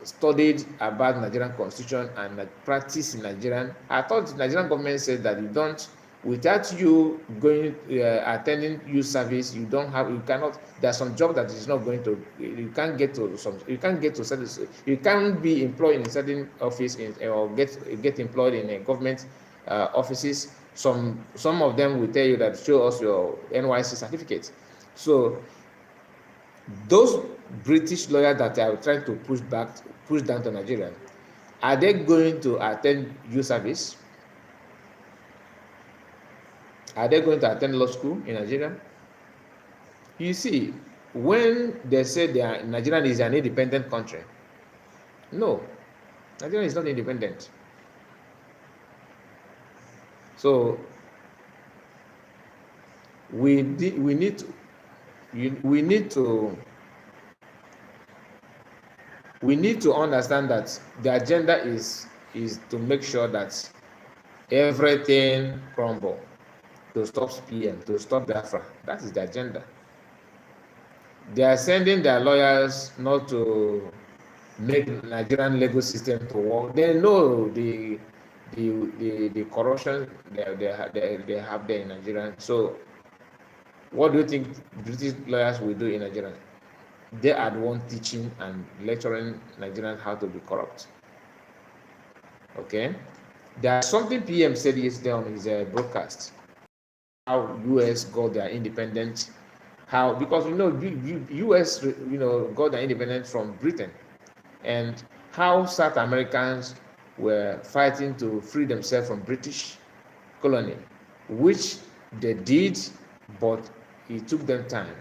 [SPEAKER 1] studied about Nigerian constitution and practice in Nigerian? I thought the Nigerian government said that you don't, without you going attending youth service, you cannot. There are some jobs that is not going to. You can't get to some. You can't get to certain. You can't be employed in a certain office or get employed in a government offices. Some of them will tell you that show us your NYC certificate. So those British lawyers that are trying to push down to Nigeria, are they going to attend youth service? Are they going to attend law school in Nigeria? You see, when they say Nigeria is an independent country, no, Nigeria is not independent. So we need to understand that the agenda is to make sure that everything crumble, to stop PM, to stop Biafra. That is the agenda. They are sending their lawyers not to make Nigerian legal system to work. They know the corruption they have there in Nigeria. So what do you think British lawyers will do in Nigeria? They are the one teaching and lecturing Nigerians how to be corrupt. Okay, there's something PM said yesterday on his broadcast, how US got their independence, because US got their independence from Britain, and how South Americans were fighting to free themselves from British colony, which they did, but it took them time.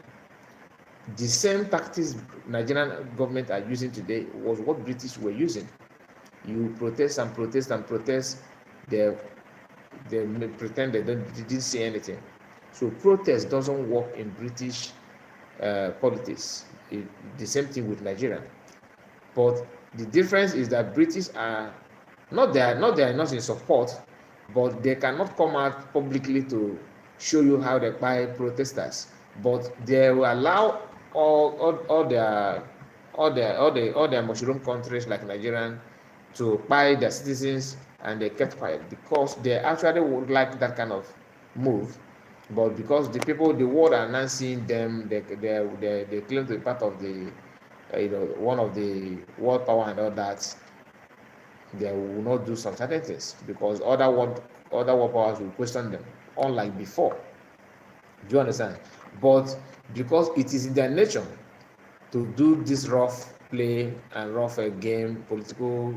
[SPEAKER 1] The same tactics Nigerian government are using today was what British were using. You protest and protest and protest, they pretend they didn't see anything. So protest doesn't work in British politics. The same thing with Nigeria. But the difference is that British are they are not in support, but they cannot come out publicly to show you how they buy protesters. But they will allow all their mushroom countries like Nigeria to buy their citizens, and they kept quiet because they actually would like that kind of move. But because the world are not seeing them, they claim to be part of the one of the world power and all that, they will not do some certain things because other world other world powers will question them, unlike before. Do you understand? But because it is in their nature to do this rough play and rough game, political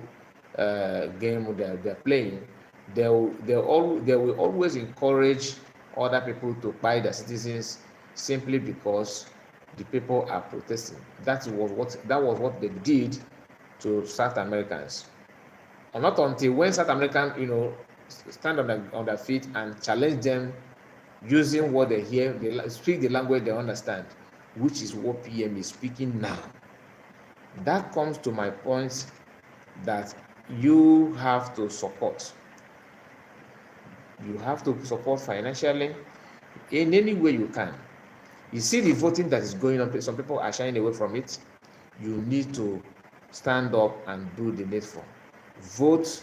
[SPEAKER 1] game they're playing, they will always encourage other people to buy their citizens simply because the people are protesting. That was what they did to South Americans. And not until when South Americans, stand on their feet and challenge them using what they hear, they speak the language they understand, which is what PM is speaking now. That comes to my point that you have to support. You have to support financially in any way you can. You see the voting that is going on, some people are shying away from it. You need to stand up and do the needful. Vote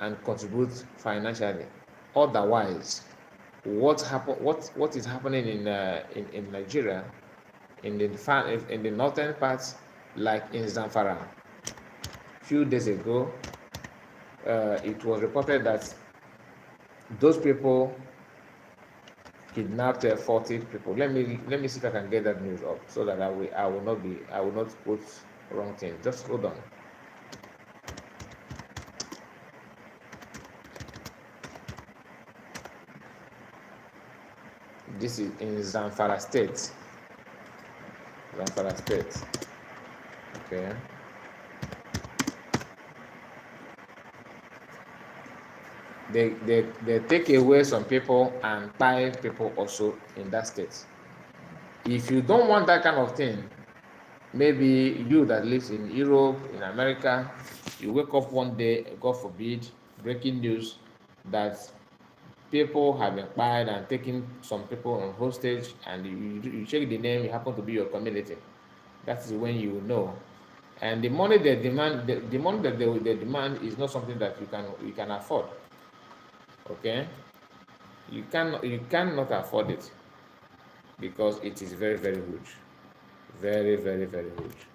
[SPEAKER 1] and contribute financially. Otherwise, what is happening in Nigeria, in the northern parts, like in Zamfara? A few days ago, it was reported that those people kidnapped 40 people. Let me see if I can get that news up so that I will not quote wrong thing. Just hold on. This is in Zamfara State. Zamfara State. Okay. They take away some people and buy people also in that state. If you don't want that kind of thing, maybe you that lives in Europe, in America, you wake up one day, God forbid, breaking news that people have been fired and taking some people on hostage, and you check the name, it happen to be your community. That is when you know. And the money they demand, the money that they demand is not something that you can afford. Okay, you cannot afford it because it is very, very huge, very, very, very huge.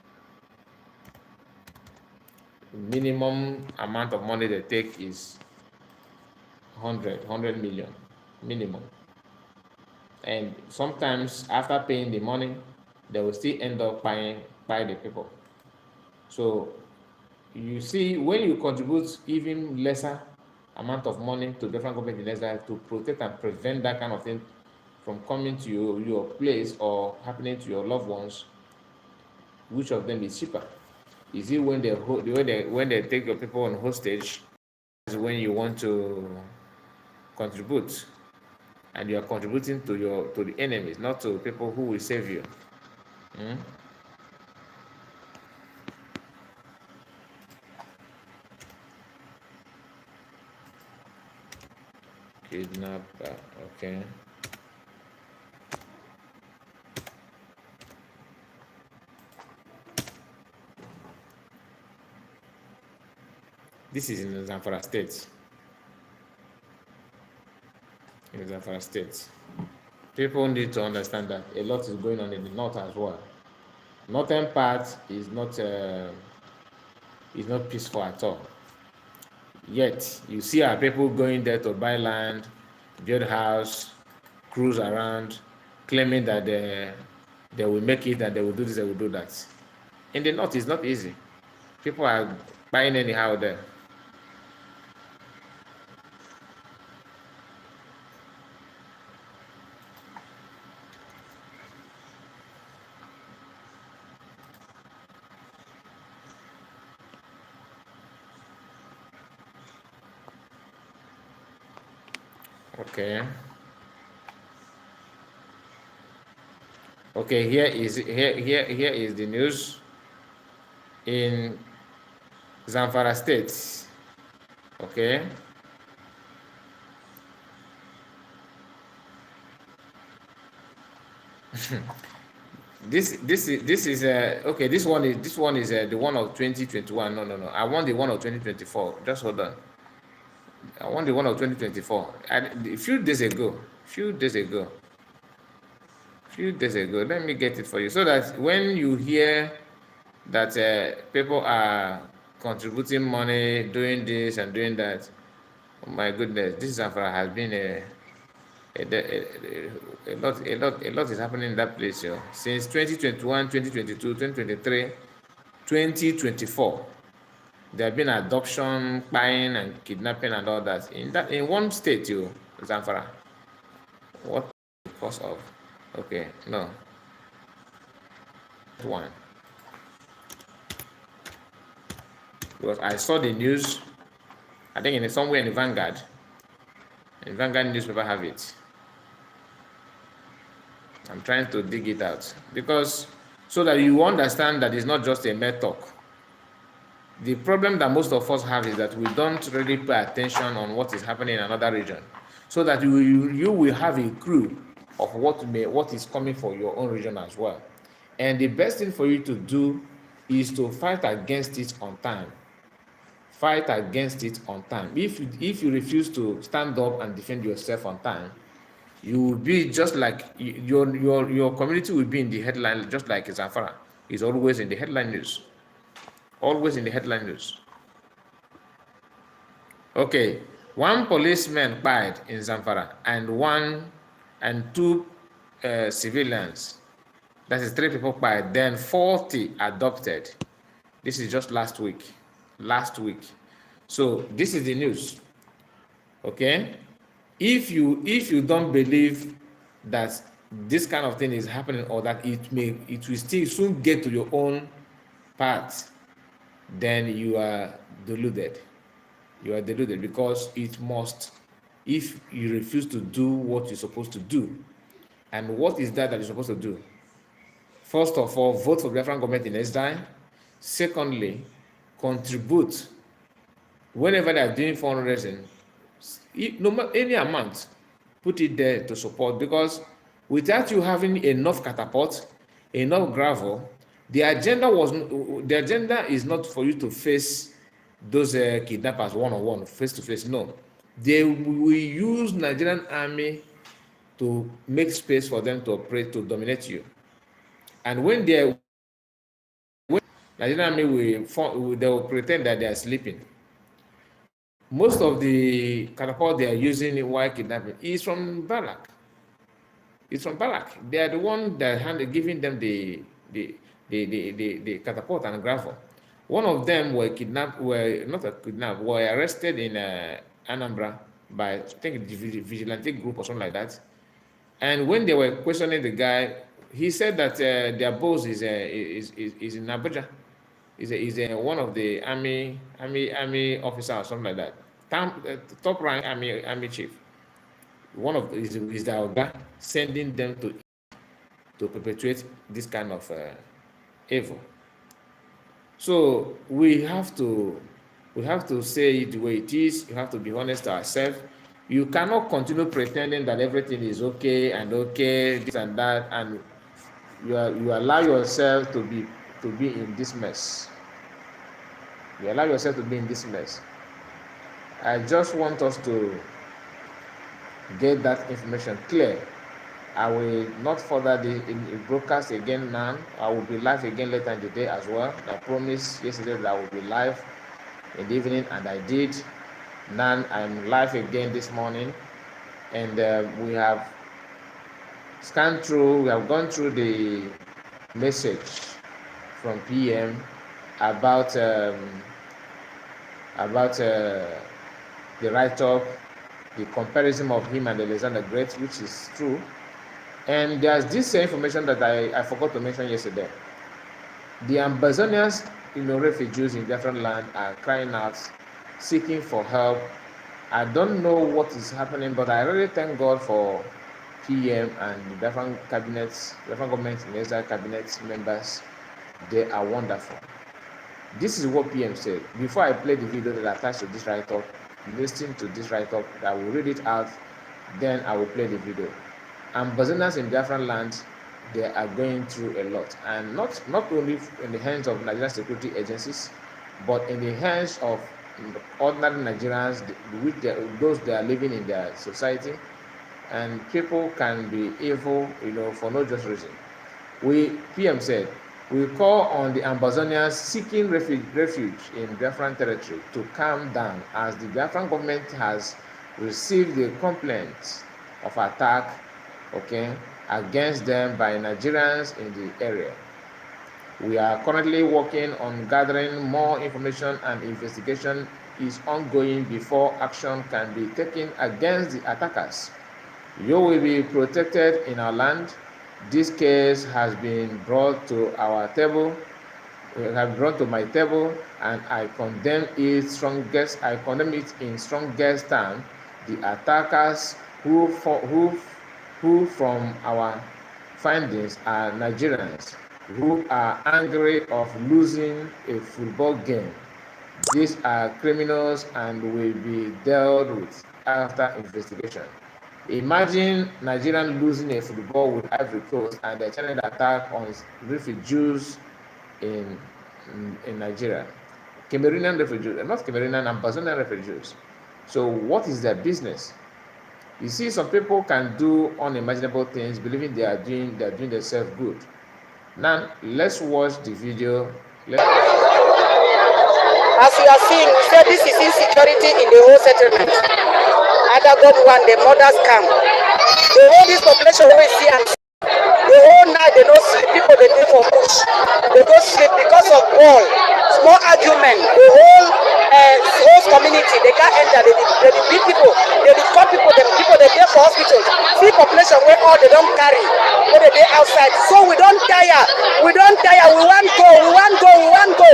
[SPEAKER 1] Minimum amount of money they take is 100 million minimum, and sometimes after paying the money they will still end up buying the people. So you see, when you contribute even lesser amount of money to different government in Israel to protect and prevent that kind of thing from coming to your place or happening to your loved ones, which of them is cheaper? Is it when they take your people on hostage? Is when you want to contribute, and you are contributing to the enemies, not to people who will save you. Kidnapper. Okay. This is in Zamfara State. In Zamfara State. People need to understand that a lot is going on in the north as well. Northern part is not peaceful at all. Yet you see our people going there to buy land, build house, cruise around, claiming that they will make it, that they will do this, they will do that. In the north, it's not easy. People are buying anyhow there. Okay. Okay, here is the news in Zamfara State. Okay. this is okay. This one is the one of 2021. No. I want the one of 2024. Just hold on. I want the one of 2024. A few days ago. Let me get it for you so that when you hear that people are contributing money, doing this and doing that, Oh my goodness, this Zamfara has been a lot is happening in that place, yo. Since 2021, 2022, 2023, 2024. There have been adoption, buying, and kidnapping and all that. In one state, you Zamfara. What because of? Okay, no. One. Because I saw the news, I think somewhere in the Vanguard. In Vanguard newspaper have it. I'm trying to dig it out. Because so that you understand that it's not just a mere talk. The problem that most of us have is that we don't really pay attention on what is happening in another region, so that you will have a clue of what is coming for your own region as well. And the best thing for you to do is to fight against it on time. Fight against it on time. If you refuse to stand up and defend yourself on time, you will be just like your community will be in the headline, just like Zamfara is always in the headline news. Always in the headline news. Okay, one policeman died in Zamfara and two civilians. That is 3 people died. Then 40 adopted. This is just last week. Last week. So this is the news. Okay, if you don't believe that this kind of thing is happening, or that it will still soon get to your own part, then you are deluded. You are deluded, because it must, if you refuse to do what you're supposed to do. And what is that you're supposed to do? First of all, vote for Biafran government in exile. Secondly, contribute whenever they are doing fundraising, no matter any amount, put it there to support, because without you having enough catapult, enough gravel, the agenda is not for you to face those kidnappers one-on-one, face-to-face. No, they will use Nigerian army to make space for them to operate, to dominate you. And when Nigerian army they will pretend that they are sleeping. Most of the catapult they are using while kidnapping is from Balak. It's from Balak. They are the one that giving them the catapult and gravel. One of them were arrested in Anambra by, I think, the vigilante group or something like that. And when they were questioning the guy, he said that their boss is in Abuja. Is one of the army officer or something like that. Top rank army chief. One of is the Oga sending them to perpetuate this kind of evil. So we have to say it the way it is. You have to be honest to ourselves. You cannot continue pretending that everything is okay and this and that, and you allow yourself to be in this mess. You allow yourself to be in this mess. I just want us to get that information clear. I will not further the broadcast again now. I will be live again later in the day as well. I promised yesterday that I will be live in the evening, and I did. Now I'm live again this morning, and we have scanned through, we have gone through the message from PM about the write-up, the comparison of him and Alexander Great, which is true. And there's this information that I forgot to mention yesterday. The Ambazonians, refugees in different land, are crying out, seeking for help. I don't know what is happening, but I really thank God for PM and the different government in exile cabinet members. They are wonderful. This is what PM said. Before I play the video that attached to this write-up, listen to this write-up. I will read it out, then I will play the video. Ambazonians in different lands, they are going through a lot, and not only in the hands of Nigerian security agencies, but in the hands of ordinary Nigerians, those that are living in their society. And people can be evil, for no just reason. PM said, We call on the Ambazonians seeking refuge in Biafran territory to calm down, as the Biafran government has received the complaints of attack, against them by Nigerians in the area. We are currently working on gathering more information, and investigation is ongoing before action can be taken against the attackers. You will be protected in our land. This case has been brought to our table, brought to my table, and I condemn it in strongest terms. The attackers who from our findings are Nigerians who are angry of losing a football game. These are criminals and will be dealt with after investigation. Imagine Nigeria losing a football with Ivory Coast and the channel attack on refugees in Nigeria. Cameroonian refugees, not Cameroonian, Ambazonian refugees. So what is their business? You see, some people can do unimaginable things, believing they are doing themselves good. Now, let's watch the video.
[SPEAKER 3] As you are seeing, we say this is insecurity in the whole settlement. Other God one, the mother's camp. The whole this population we see, and the whole night they don't sleep. People they live for bush. They don't sleep because of war, small argument. The whole community they can't enter. They beat people. They cut people. Them people they pay for hospitals. See population where all they don't carry, where they outside. So we don't tire. We don't tire. We want go. We want go. We want go.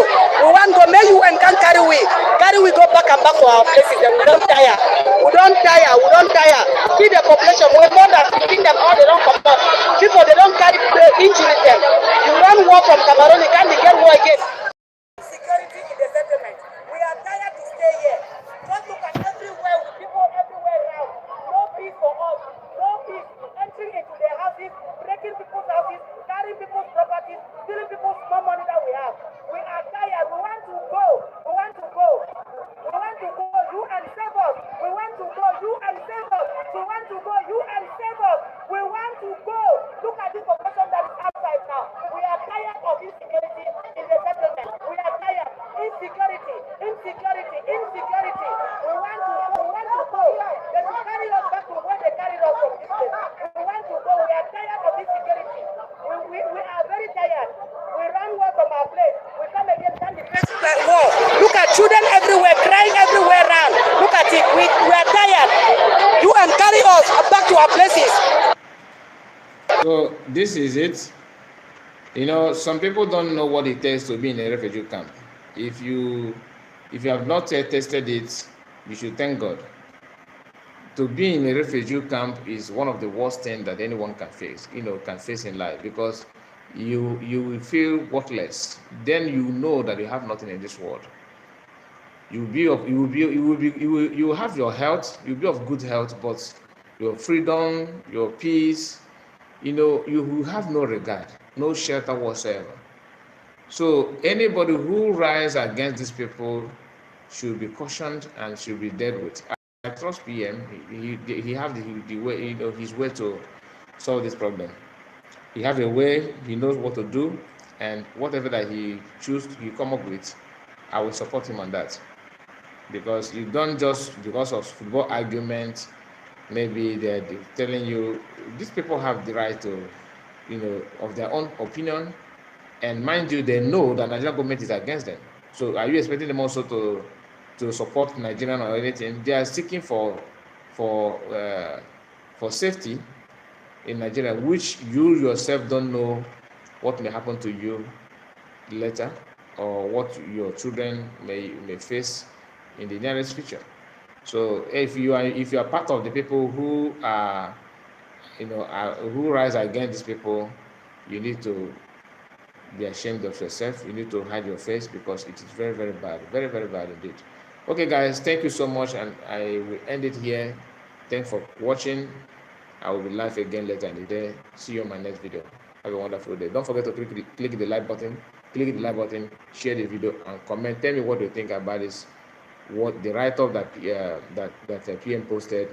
[SPEAKER 3] We want go. May you and can carry we go back and back to our places. Then we don't tire. We don't tire. We don't tire. See the population. We're more than 15 them all. They don't come up. People they don't carry injury them. You run war from Cameroon, you can't get war again. Security in the settlement. We are tired to stay here. Just look at everywhere with people everywhere around. No peace for us. No peace. Entering into their houses, breaking people's houses, carrying people's properties, stealing people's small money that we have. We are tired. We want to go. We want to go. We want to go. You and save us. We want to go. You and save us. We want to go. You and save us. We want to go. Look at this population that is outside now. We are tired of insecurity in the settlement. We are tired. Insecurity. Insecurity. We want to go. We want to go. They should carry us back to where they carried us from this place. We want to go. We are tired of insecurity. We are very tired. We run away from our place. We come again and defend war. Look at children everywhere, crying everywhere around. Look at it. We are tired. You and carry us back to our places.
[SPEAKER 1] So this is it. You know, some people don't know what it takes to be in a refugee camp. If you have not yet tested it, you should thank God. To be in a refugee camp is one of the worst things that anyone can face in life, because you will feel worthless. Then you know that you have nothing in this world. You will have your health, you'll be of good health, but your freedom, your peace, you will have no regard, no shelter whatsoever. So anybody who rises against these people should be cautioned and should be dealt with. I trust PM. He have the way, his way to solve this problem. He have a way. He knows what to do, and whatever that he come up with, I will support him on that. Because you don't just because of football argument, maybe they're telling you these people have the right to, of their own opinion, and mind you, they know that Nigerian government is against them. So are you expecting them also to support Nigerian or anything? They are seeking for safety in Nigeria, which you yourself don't know what may happen to you later, or what your children may face in the nearest future. So if you are part of the people who are, who rise against these people, you need to be ashamed of yourself. You need to hide your face, because it is very, very bad, very, very bad indeed. Okay, guys, thank you so much, and I will end it here. Thanks for watching. I will be live again later in the day. See you on my next video. Have a wonderful day. Don't forget to click the like button. Click the like button, share the video, and comment. Tell me what you think about this. What the write-up that PM posted,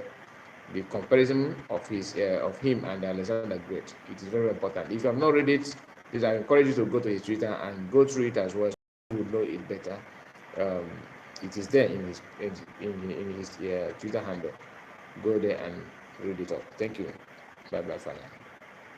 [SPEAKER 1] the comparison of him and Alexander Great. It is very important. If you have not read it, Please, I encourage you to go to his Twitter and go through it as well, so you will know it better. It is there in his Twitter handle. Go there and read it up. Thank you. Bye bye for now.